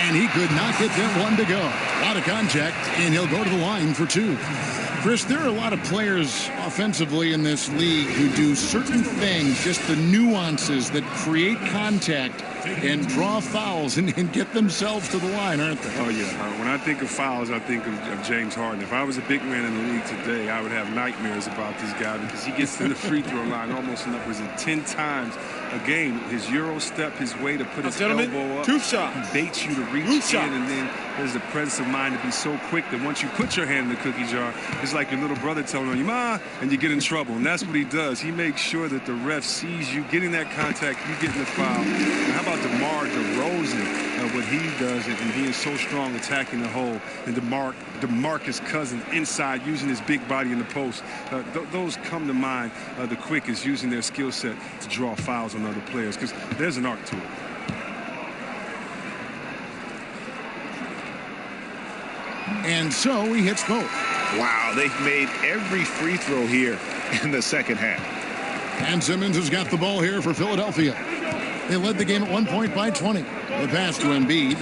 And he could not get that one to go. A lot of contact, and he'll go to the line for 2. Chris, there are a lot of players offensively in this league who do certain things, just the nuances that create contact and draw fouls and get themselves to the line, aren't they? Oh, yeah. When I think of fouls, I think of James Harden. If I was a big man in the league today, I would have nightmares about this guy because he gets to the free throw line almost upwards of 10 times a game. His Euro step, his way to put his elbow up. 2 shots. He baits you to reach in, and then there's the presence of mind to be so quick that once you put your hand in the cookie jar, it's like your little brother telling you, "Ma," and you get in trouble. And that's what he does. He makes sure that the ref sees you getting that contact, you getting the foul. And how about DeMar DeRozan? What he does and being so strong attacking the hole, and DeMarcus Cousins inside using his big body in the post. Those come to mind the quickest, using their skill set to draw fouls on other players, because there's an art to it. And so he hits both. Wow, they've made every free throw here in the second half. And Simmons has got the ball here for Philadelphia. They led the game at 1 point by 20. The pass to Embiid.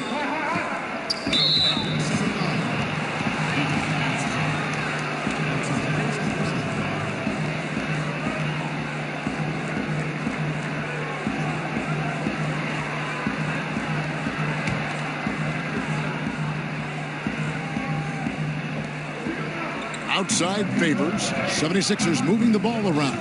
Outside Favors. 76ers moving the ball around.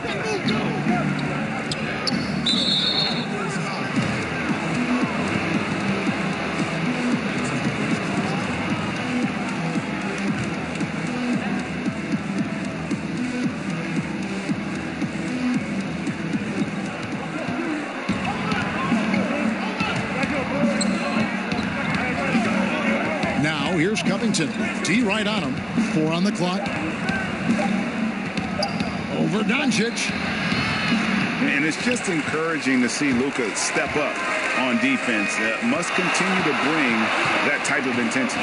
Now here's Covington. D right on him. 4 on the clock. Over Doncic. And it's just encouraging to see Luka step up on defense. Must continue to bring that type of intensity.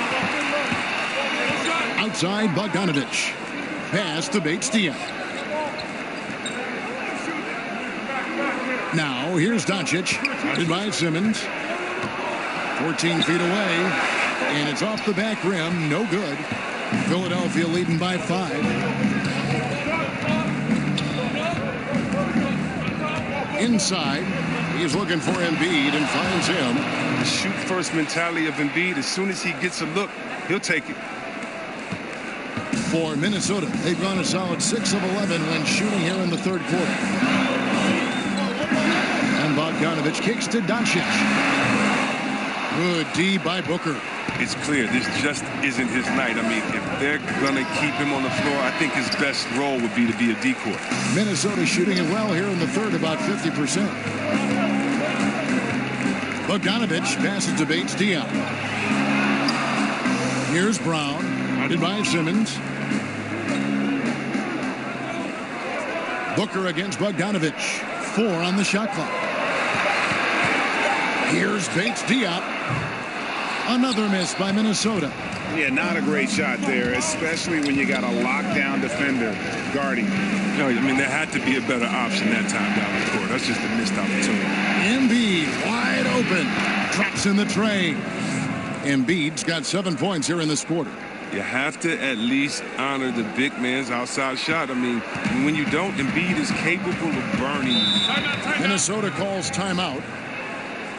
Outside Bogdanovich. Pass to Bates-Diop. Now here's Doncic. Guarded by Simmons. 14 feet away. And it's off the back rim. No good. Philadelphia leading by 5. Inside, he's looking for Embiid and finds him. The shoot-first mentality of Embiid, as soon as he gets a look, he'll take it. For Minnesota, they've gone a solid 6 of 11 when shooting here in the third quarter. And Bogdanovich kicks to Doncic. Good D by Booker. It's clear this just isn't his night. I mean, if they're going to keep him on the floor, I think his best role would be to be a decoy. Minnesota shooting it well here in the third, about 50%. Bogdanovich passes to Bates-Diop. Here's Brown, guarded by Simmons. Booker against Bogdanovich. 4 on the shot clock. Here's Bates-Diop. Another miss by Minnesota. Yeah, not a great shot there, especially when you got a lockdown defender guarding. No, I mean, there had to be a better option that time down the court. That's just a missed opportunity. Embiid wide open. Drops in the tray. Embiid's got 7 points here in this quarter. You have to at least honor the big man's outside shot. I mean, when you don't, Embiid is capable of burning. Minnesota calls timeout.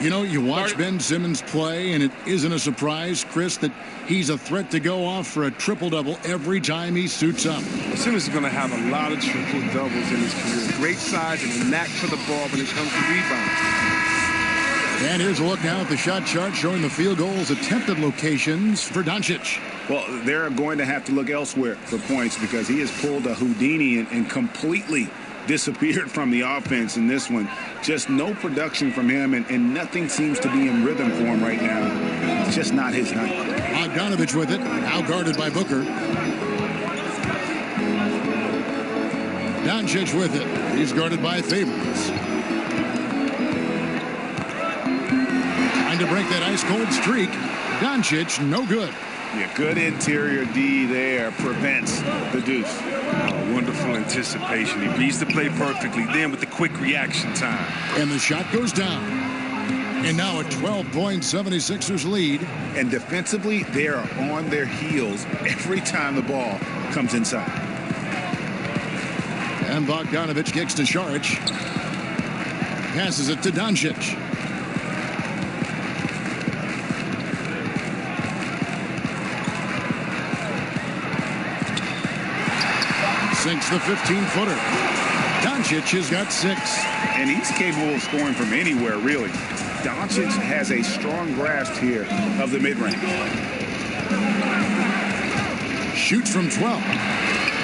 You know, you watch Ben Simmons play, and it isn't a surprise, Chris, that he's a threat to go off for a triple-double every time he suits up. Simmons is going to have a lot of triple-doubles in his career. Great size and a knack for the ball when it comes to rebounds. And here's a look now at the shot chart showing the field goals attempted locations for Doncic. Well, they're going to have to look elsewhere for points because he has pulled a Houdini and completely disappeared from the offense in this one. Just no production from him, and nothing seems to be in rhythm for him right now. It's just not his night. Bogdanovich with it, now guarded by Booker. Doncic with it. He's guarded by Favors. Trying to break that ice-cold streak. Doncic, no good. Yeah, good interior D there prevents the deuce. Wonderful anticipation. He reads the play perfectly. Then with the quick reaction time. And the shot goes down. And now a 12-point 76ers lead. And defensively, they are on their heels every time the ball comes inside. And Bogdanovich kicks to Saric. Passes it to Doncic. Sinks the 15-footer. Doncic has got 6. And he's capable of scoring from anywhere, really. Doncic has a strong grasp here of the mid-range. Shoots from 12.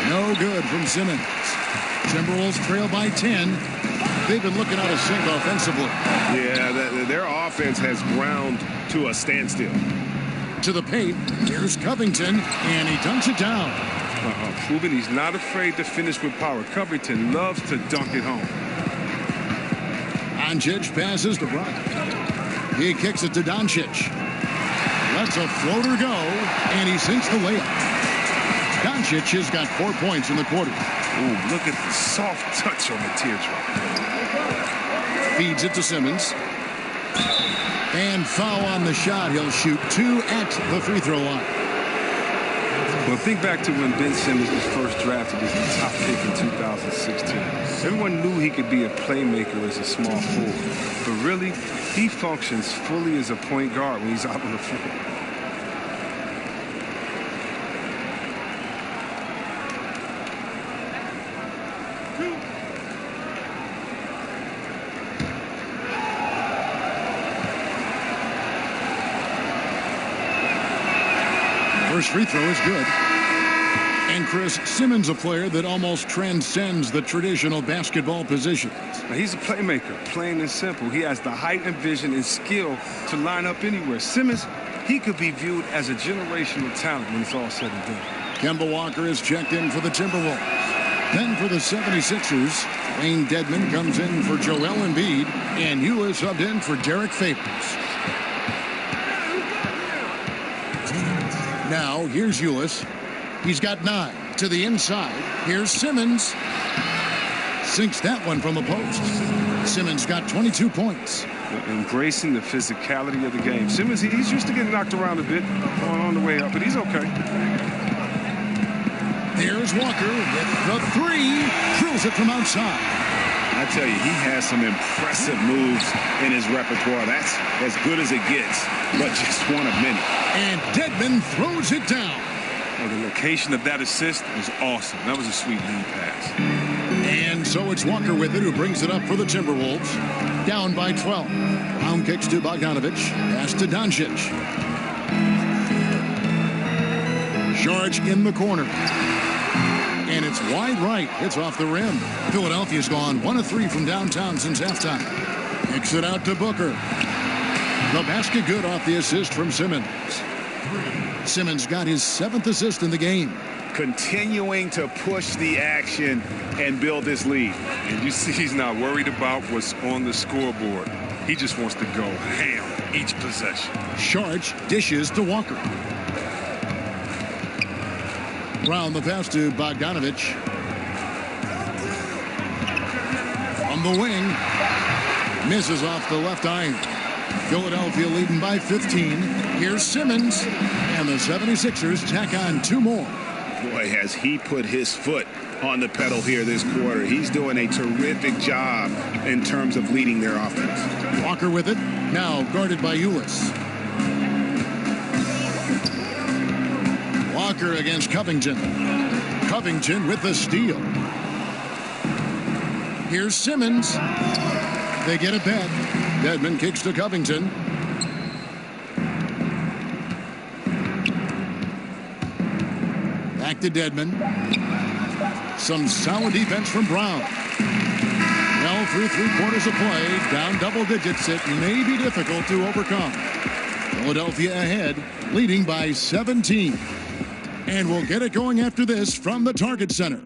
No good from Simmons. Timberwolves trail by 10. They've been looking out of sync offensively. Yeah, their offense has ground to a standstill. To the paint. Here's Covington, and he dunks it down. Proving he's not afraid to finish with power. Covington loves to dunk it home. Doncic passes to Brown. He kicks it to Doncic. Lets a floater go, and he sinks the layup. Doncic has got 4 points in the quarter. Ooh, look at the soft touch on the teardrop. Feeds it to Simmons. And foul on the shot. He'll shoot 2 at the free throw line. Well, think back to when Ben Simmons was first drafted as the top pick in 2016. Everyone knew he could be a playmaker as a small forward. But really, he functions fully as a point guard when he's out on the floor. First free throw is good. And Chris, Simmons, a player that almost transcends the traditional basketball positions. Now, he's a playmaker, plain and simple. He has the height and vision and skill to line up anywhere. Simmons, he could be viewed as a generational talent when it's all said and done. Kemba Walker is checked in for the Timberwolves. Then for the 76ers, Wayne Dedmon comes in for Joel Embiid, and Hugh is subbed in for Derek Favors. Now, here's Ulis. He's got 9 to the inside. Here's Simmons. Sinks that one from the post. Simmons got 22 points. Embracing the physicality of the game. Simmons, he's used to getting knocked around a bit on the way up, but he's okay. There's Walker with the 3. Drills it from outside. I tell you, he has some impressive moves in his repertoire. That's as good as it gets, but just one of many. And Dedmon throws it down. Well, the location of that assist was awesome. That was a sweet lead pass. And so it's Walker with it, who brings it up for the Timberwolves. Down by 12. Brown kicks to Bogdanovic. Pass to Doncic. George in the corner. And it's wide right. It's off the rim. Philadelphia's gone 1 of 3 from downtown since halftime. Kicks it out to Booker. The basket good off the assist from Simmons. Simmons got his 7th assist in the game. Continuing to push the action and build this lead. And you see he's not worried about what's on the scoreboard. He just wants to go ham each possession. Sharch dishes to Walker. Brown the pass to Bogdanovic. On the wing. Misses off the left iron. Philadelphia leading by 15. Here's Simmons. And the 76ers tack on 2 more. Boy, has he put his foot on the pedal here this quarter. He's doing a terrific job in terms of leading their offense. Walker with it. Now guarded by Ulis. Walker against Covington. Covington with the steal. Here's Simmons. They get it back. Dedmon kicks to Covington. Back to Dedmon. Some solid defense from Brown. Well, through 3 quarters of play, down double digits, it may be difficult to overcome. Philadelphia ahead, leading by 17. And we'll get it going after this from the Target Center.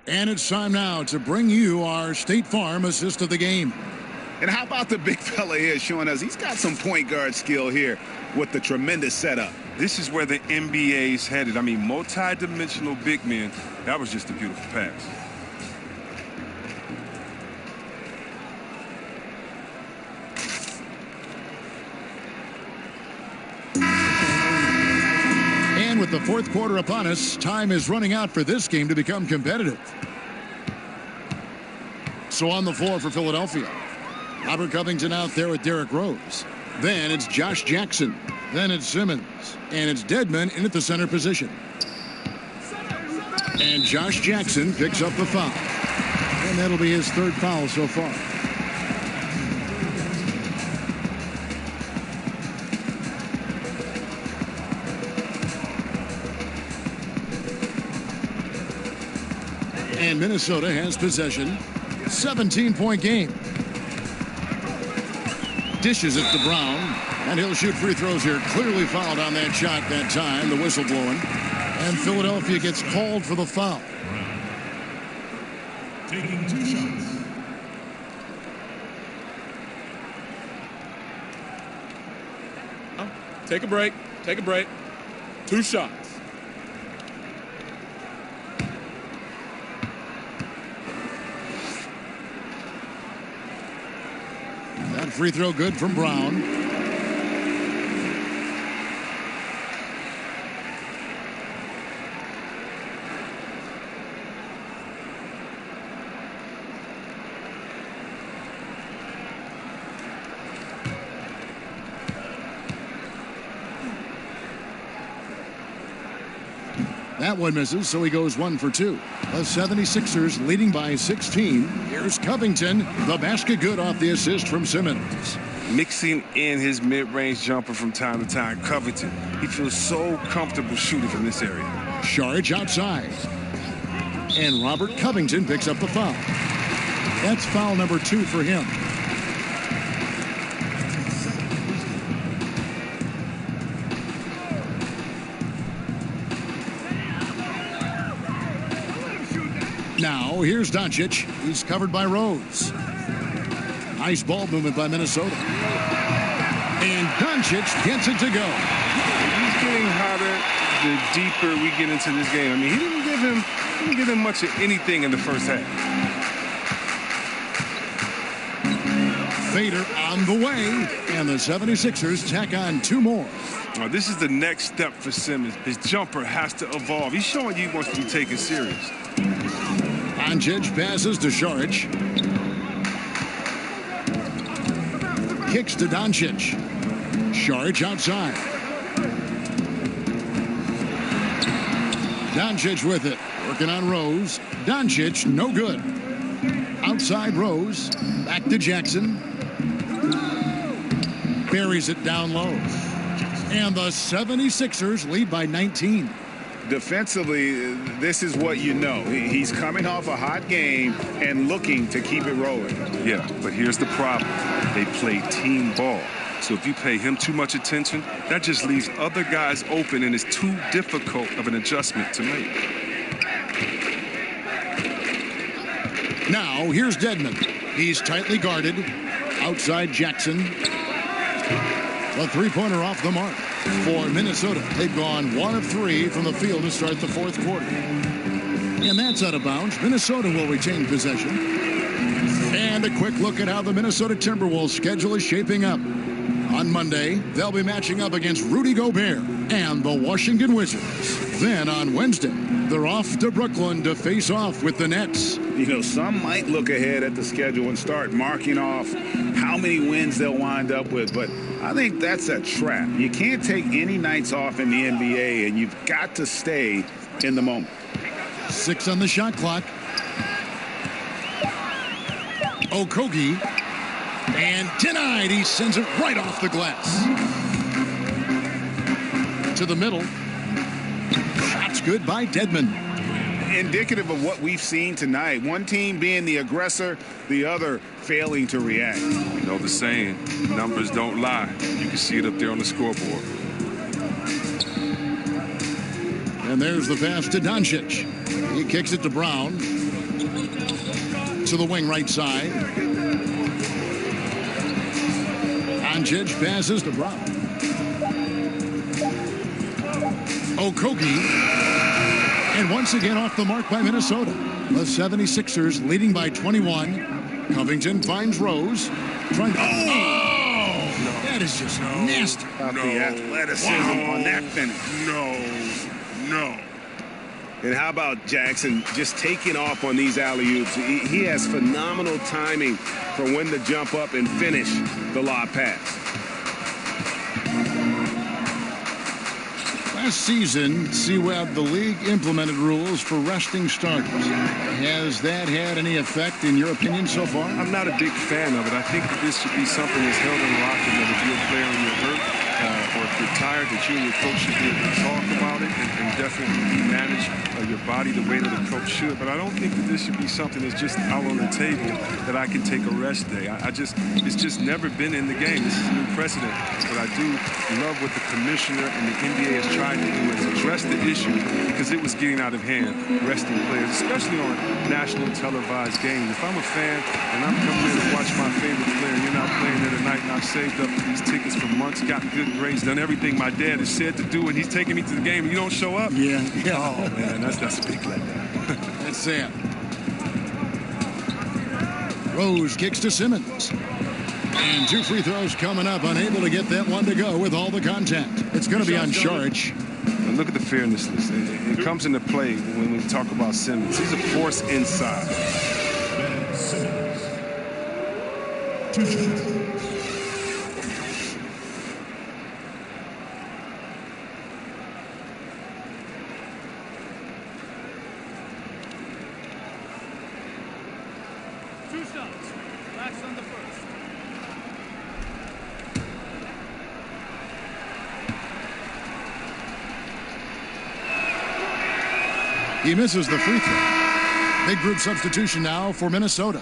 And it's time now to bring you our State Farm assist of the game. And how about the big fella here showing us he's got some point guard skill here with the tremendous setup. This is where the NBA's headed. I mean, multi-dimensional big men. That was just a beautiful pass. And with the 4th quarter upon us, time is running out for this game to become competitive. So on the floor for Philadelphia, Robert Covington out there with Derrick Rose. Then it's Josh Jackson. Then it's Simmons. And it's Dedmon in at the center position. And Josh Jackson picks up the foul. And that'll be his 3rd foul so far. And Minnesota has possession. 17-point game. dishes it to Brown, and he'll shoot free throws here. Clearly fouled on that shot that time, the whistle blowing. And Philadelphia gets called for the foul. Taking 2 shots. Take a break. Take a break. 2 shots. That free throw good from Brown. That one misses, so he goes 1 for 2. The 76ers leading by 16. Here's Covington. The basket good off the assist from Simmons. Mixing in his mid-range jumper from time to time. Covington, he feels so comfortable shooting from this area. Saric outside. And Robert Covington picks up the foul. That's foul number 2 for him. Now, here's Doncic. He's covered by Rose. Nice ball movement by Minnesota. And Doncic gets it to go. He's getting hotter the deeper we get into this game. I mean, he didn't give him much of anything in the first half. Vader on the way. And the 76ers tack on 2 more. Now, this is the next step for Simmons. His jumper has to evolve. He's showing you he wants to be taken serious. Doncic passes to Saric. Kicks to Doncic. Saric outside. Doncic with it. Working on Rose. Doncic, no good. Outside Rose. Back to Jackson. Buries it down low. And the 76ers lead by 19. Defensively, this is what you know. He's coming off a hot game and looking to keep it rolling. Yeah, but here's the problem. They play team ball. So if you pay him too much attention, that just leaves other guys open, and it's too difficult of an adjustment to make. Now, here's Dedmon. He's tightly guarded. Outside Jackson. The three-pointer off the mark for Minnesota. They've gone 1 of 3 from the field to start the 4th quarter. And that's out of bounds. Minnesota will retain possession. And a quick look at how the Minnesota Timberwolves schedule is shaping up. On Monday, they'll be matching up against Rudy Gobert and the Washington Wizards. Then on Wednesday, they're off to Brooklyn to face off with the Nets. You know, some might look ahead at the schedule and start marking off how many wins they'll wind up with, but I think that's a trap. You can't take any nights off in the NBA, and you've got to stay in the moment. 6 on the shot clock. Okogie. And denied. He sends it right off the glass. To the middle. Shots good by Dedmon. Indicative of what we've seen tonight. One team being the aggressor, the other failing to react. You know the saying, numbers don't lie. You can see it up there on the scoreboard. And there's the pass to Doncic. He kicks it to Brown. To the wing right side. Doncic passes to Brown. Okogie. And once again off the mark by Minnesota. The 76ers leading by 21. Covington finds Rose. Trying to... Oh! That is just nasty. The athleticism on that finish. No. And how about Jackson just taking off on these alley-oops? He has phenomenal timing for when to jump up and finish the lob pass. Last season, CWeb, the league implemented rules for resting starters. Has that had any effect in your opinion so far? I'm not a big fan of it. I think that this should be something that's held in the locker room. If you're a player and you're hurt, or if you're tired, that you and your coach should be able to talk about it and definitely manage your body the way that a coach should. But I don't think that this should be something that's just out on the table that I can take a rest day. It's just never been in the game. This is a new precedent. But I do love what the commissioner and the NBA has tried to do is address the issue because it was getting out of hand, resting players, especially on national televised games. If I'm a fan and I'm coming in to watch my favorite player and you're not playing there tonight and I've saved up these tickets for months, gotten good grades, done everything my dad has said to do, and he's taking me to the game and you don't show up? Yeah. Oh, man, that's a big letdown. That's Sam. Rose kicks to Simmons. And 2 free throws coming up, unable to get that one to go with all the contact. It's going to be on Saric. Look at the fairness list. It comes into play when we talk about Simmons. He's a force inside. Ben Simmons. 2 shots. Relax on the first. He misses the free throw. Big group substitution now for Minnesota.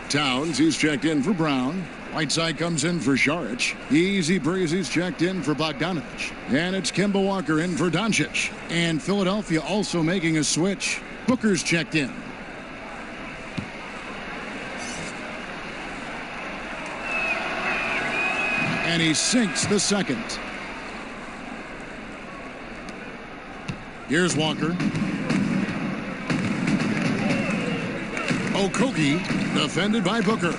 Towns, he's checked in for Brown. Whiteside comes in for Saric. Easy Breezy's checked in for Bogdanovich. And it's Kemba Walker in for Doncic. And Philadelphia also making a switch. Booker's checked in. And he sinks the second. Here's Walker. Okogie, defended by Booker.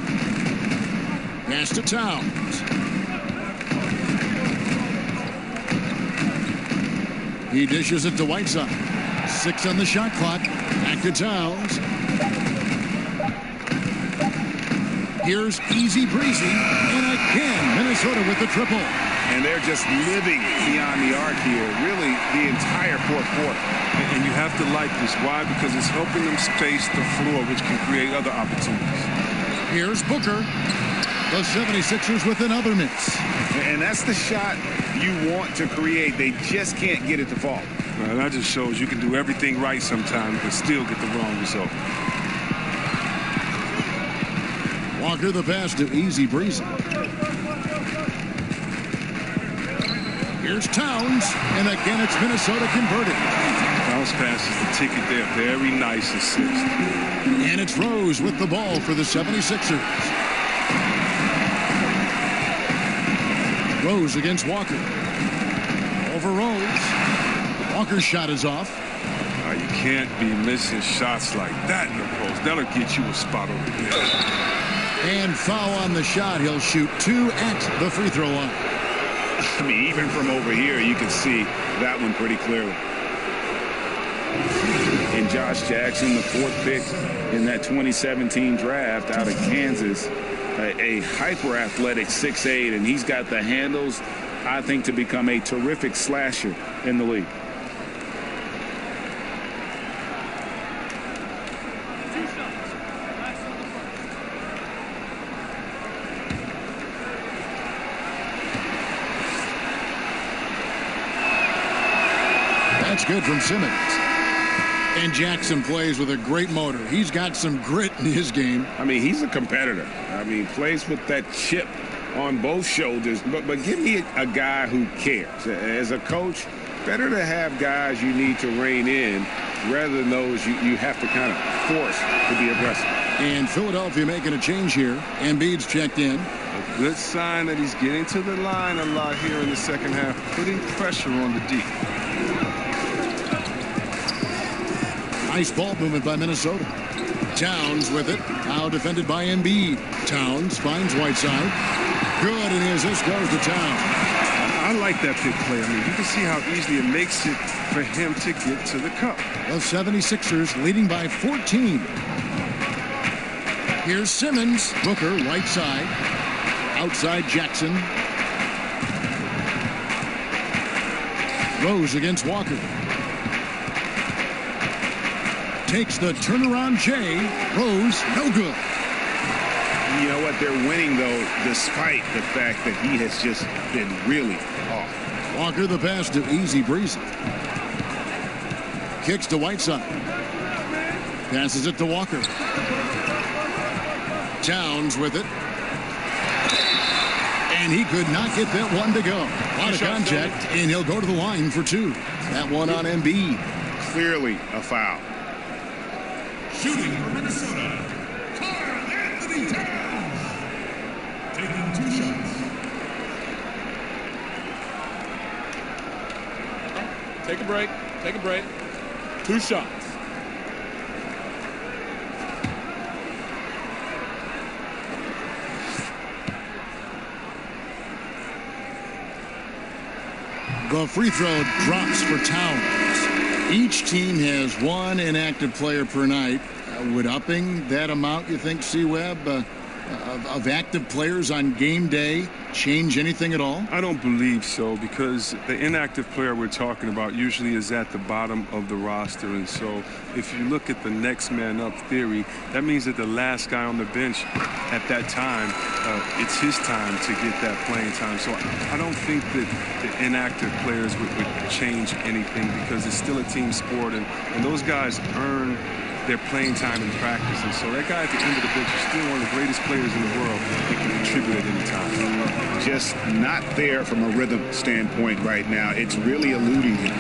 Pass to Towns. He dishes it to Whiteside. 6 on the shot clock. Back to Towns. Here's Easy Breezy. And again, Minnesota with the triple. And they're just living beyond the arc here, really the entire fourth quarter. And you have to like this. Why? Because it's helping them space the floor, which can create other opportunities. Here's Booker. The 76ers with another miss. And that's the shot you want to create. They just can't get it to fall. Well, that just shows you can do everything right sometimes, but still get the wrong result. Walker the pass to Easy Breezy. Here's Towns, and again it's Minnesota converted. Bounce pass is the ticket there. Very nice assist. And it's Rose with the ball for the 76ers. Rose against Walker. Over Rose. Walker's shot is off. You can't be missing shots like that in the post. That'll get you a spot over there. And foul on the shot. He'll shoot 2 at the free throw line. I mean, even from over here, you can see that one pretty clearly. And Josh Jackson, the 4th pick in that 2017 draft out of Kansas, a hyper-athletic 6'8", and he's got the handles, I think, to become a terrific slasher in the league. That's good from Simmons. And Jackson plays with a great motor. He's got some grit in his game. I mean, he's a competitor. I mean, plays with that chip on both shoulders. But give me a guy who cares. As a coach, better to have guys you need to rein in rather than those you have to kind of force to be aggressive. And Philadelphia making a change here. Embiid's checked in. A good sign that he's getting to the line a lot here in the second half, putting pressure on the D. Nice ball movement by Minnesota. Towns with it. Now defended by Embiid. Towns finds Whiteside. Good, and the assist goes to Towns. I like that pick play. I mean, you can see how easily it makes it for him to get to the cup. The 76ers leading by 14. Here's Simmons. Booker, Whiteside. Outside Jackson. Rose against Walker. Takes the turnaround J. Rose, no good. You know what? They're winning, though, despite the fact that he has just been really off. Walker, the pass to Easy Breezy. Kicks to Whiteside. Passes it to Walker. Towns with it. And he could not get that one to go. A lot of contact, and he'll go to the line for 2. That one on Embiid. Clearly a foul. Shooting for Minnesota, Karl-Anthony Towns. Taking 2 shots. Take a break. Take a break. 2 shots. The free throw drops for Towns. Each team has 1 inactive player per night. Would upping that amount, you think, C-Webb, of active players on game day change anything at all? I don't believe so, because the inactive player we're talking about usually is at the bottom of the roster. And so if you look at the next man up theory, that means that the last guy on the bench at that time, it's his time to get that playing time. So I don't think that the inactive players would change anything, because it's still a team sport, and those guys earn their playing time in practice. And so that guy at the end of the bench is still one of the greatest players in the world that can contribute at any time. Just not there from a rhythm standpoint right now. It's really eluding him.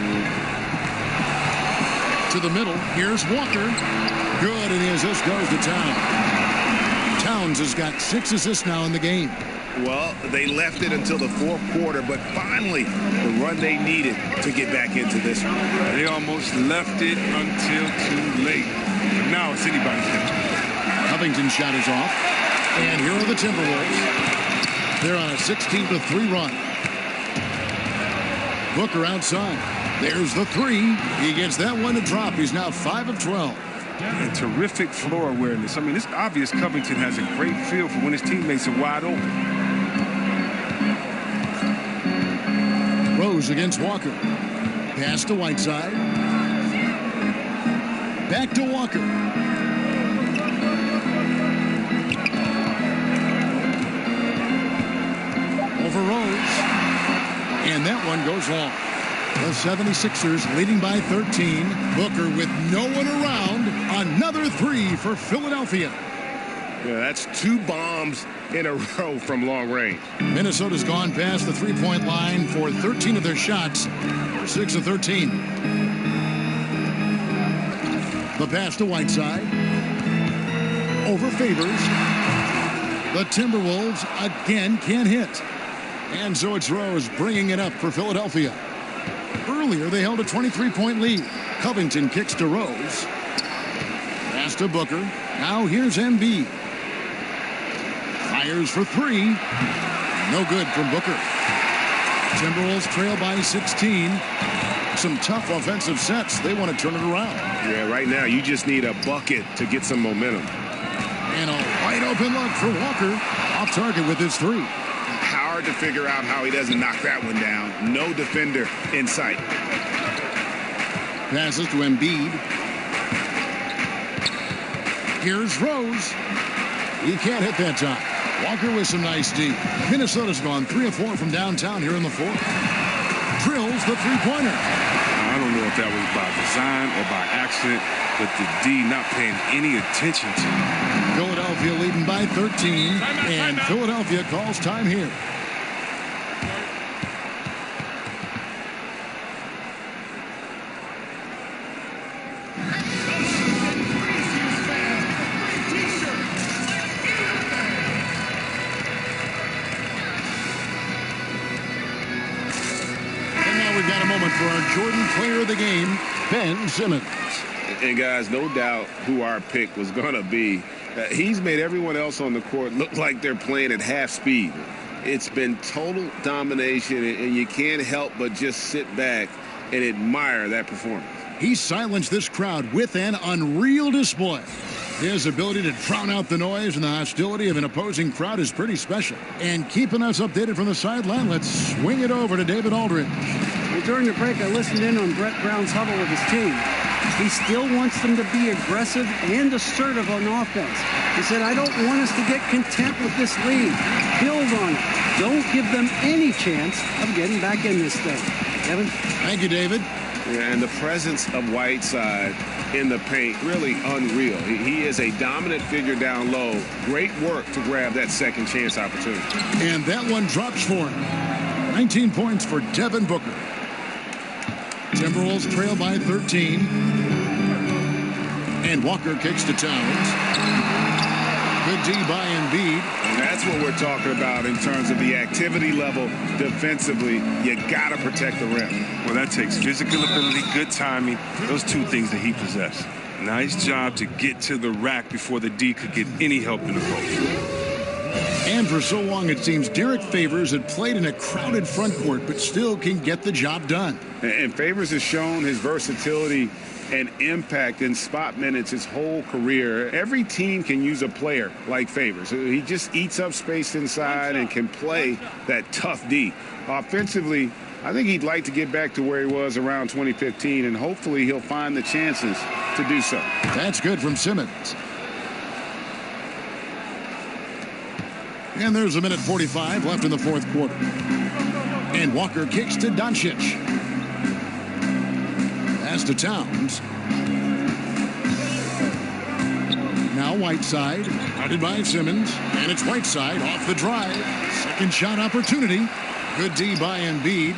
To the middle. Here's Walker. Good, and the assist goes to Towns. Towns has got 6 assists now in the game. Well, they left it until the 4th quarter, but finally the run they needed to get back into this one. They almost left it until too late. But now it's anybody's game. Covington's shot is off. And here are the Timberwolves. They're on a 16-3 run. Booker outside. There's the 3. He gets that one to drop. He's now 5 of 12. And terrific floor awareness. I mean, it's obvious Covington has a great feel for when his teammates are wide open. Rose against Walker. Pass to Whiteside. Back to Walker. Over Rose. And that one goes long. The 76ers leading by 13. Booker with no one around. Another 3 for Philadelphia. Yeah, that's 2 bombs in a row from long range. Minnesota's gone past the 3-point line for 13 of their shots. 6 of 13. The pass to Whiteside. Over Favors. The Timberwolves again can't hit. And so it's Rose bringing it up for Philadelphia. Earlier, they held a 23-point lead. Covington kicks to Rose. Pass to Booker. Now here's Embiid. Fires for 3. No good from Booker. Timberwolves trail by 16. Some tough offensive sets. They want to turn it around. Yeah, right now you just need a bucket to get some momentum. And a wide open look for Walker. Off target with his 3. Hard to figure out how he doesn't knock that one down. No defender in sight. Passes to Embiid. Here's Rose. He can't hit that time. Walker with some nice D. Minnesota's gone 3 of 4 from downtown here in the 4th. Drills the 3-pointer. I don't know if that was by design or by accident, but the D not paying any attention to. Philadelphia leading by 13, and Philadelphia calls time here. For our Jordan player of the game, Ben Simmons. And guys, no doubt who our pick was going to be. He's made everyone else on the court look like they're playing at half speed. It's been total domination, and you can't help but just sit back and admire that performance. He silenced this crowd with an unreal display. His ability to drown out the noise and the hostility of an opposing crowd is pretty special. And keeping us updated from the sideline, let's swing it over to David Aldridge. Well, during the break, I listened in on Brett Brown's huddle with his team. he still wants them to be aggressive and assertive on offense. He said, I don't want us to get content with this lead. Build on it. Don't give them any chance of getting back in this thing. Kevin? Thank you, David. Yeah, and the presence of Whiteside in the paint, really unreal. He is a dominant figure down low. Great work to grab that second chance opportunity. And that one drops for him. 19 points for Devin Booker. Timberwolves trail by 13. And Walker kicks to Towns. Good D by Embiid. And that's what we're talking about in terms of the activity level defensively. You got to protect the rim. Well, that takes physical ability, good timing, those two things that he possessed. Nice job to get to the rack before the D could get any help in the post. And for so long, it seems Derek Favors had played in a crowded front court, but still can get the job done. And Favors has shown his versatility and impact in spot minutes his whole career. Every team can use a player like Favors. He just eats up space inside and can play that tough D. Offensively, I think he'd like to get back to where he was around 2015, and hopefully he'll find the chances to do so. That's good from Simmons. And there's a minute 45 left in the fourth quarter. And Walker kicks to Doncic. Pass to Towns. Now Whiteside, guarded by Simmons. And it's Whiteside off the drive. Second shot opportunity. Good D by Embiid.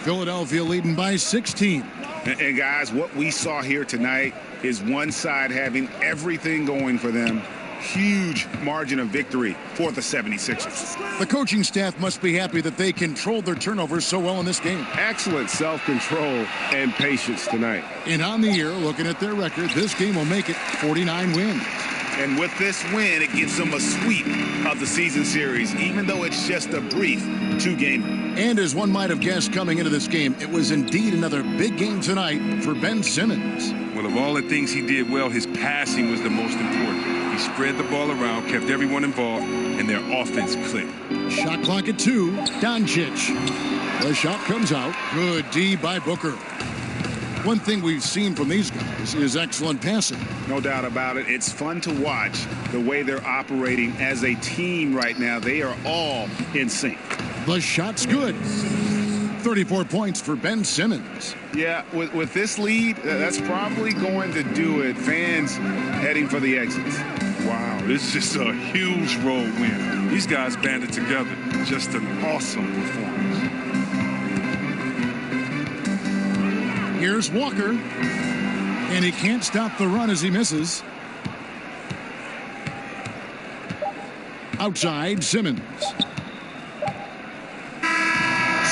Philadelphia leading by 16. And guys, what we saw here tonight is one side having everything going for them. Huge margin of victory for the 76ers. The coaching staff must be happy that they controlled their turnovers so well in this game. Excellent self-control and patience tonight. And on the year, looking at their record, this game will make it 49 wins. And with this win, it gives them a sweep of the season series, even though it's just a brief two-gamer. And as one might have guessed coming into this game, it was indeed another big game tonight for Ben Simmons. Well, of all the things he did well, his passing was the most important. He spread the ball around, kept everyone involved, and their offense clicked. Shot clock at 2. Doncic. The shot comes out. Good D by Booker. One thing we've seen from these guys is excellent passing. No doubt about it. It's fun to watch the way they're operating as a team right now. They are all in sync. The shot's good. 34 points for Ben Simmons. Yeah, with this lead, that's probably going to do it. Fans heading for the exits. Wow, this is just a huge road win. These guys banded together. Just an awesome performance. Here's Walker, and he can't stop the run as he misses. Outside, Simmons.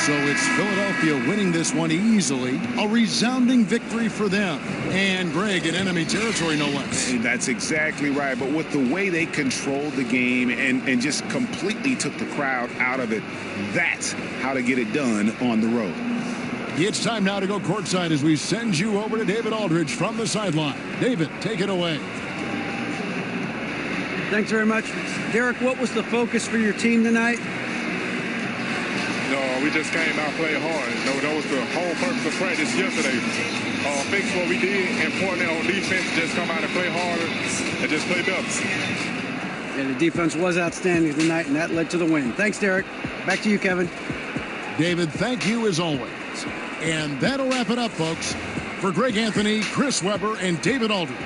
So it's Philadelphia winning this one easily. A resounding victory for them. And Greg in enemy territory, no less. And that's exactly right. But with the way they controlled the game and just completely took the crowd out of it, that's how to get it done on the road. It's time now to go courtside as we send you over to David Aldridge from the sideline. David, take it away. Thanks very much. Derek, what was the focus for your team tonight? No, we just came out and played hard. No, that was the whole purpose of practice yesterday. Fix what we did, importantly on defense, just come out and play harder and just play better. Yeah, the defense was outstanding tonight, and that led to the win. Thanks, Derek. Back to you, Kevin. David, thank you as always. And that'll wrap it up, folks. For Greg Anthony, Chris Webber, and David Aldridge,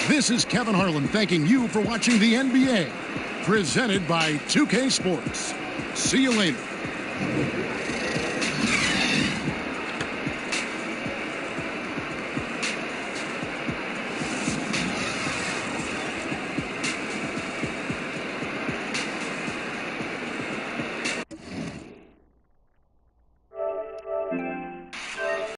this is Kevin Harlan thanking you for watching the NBA, presented by 2K Sports. See you later.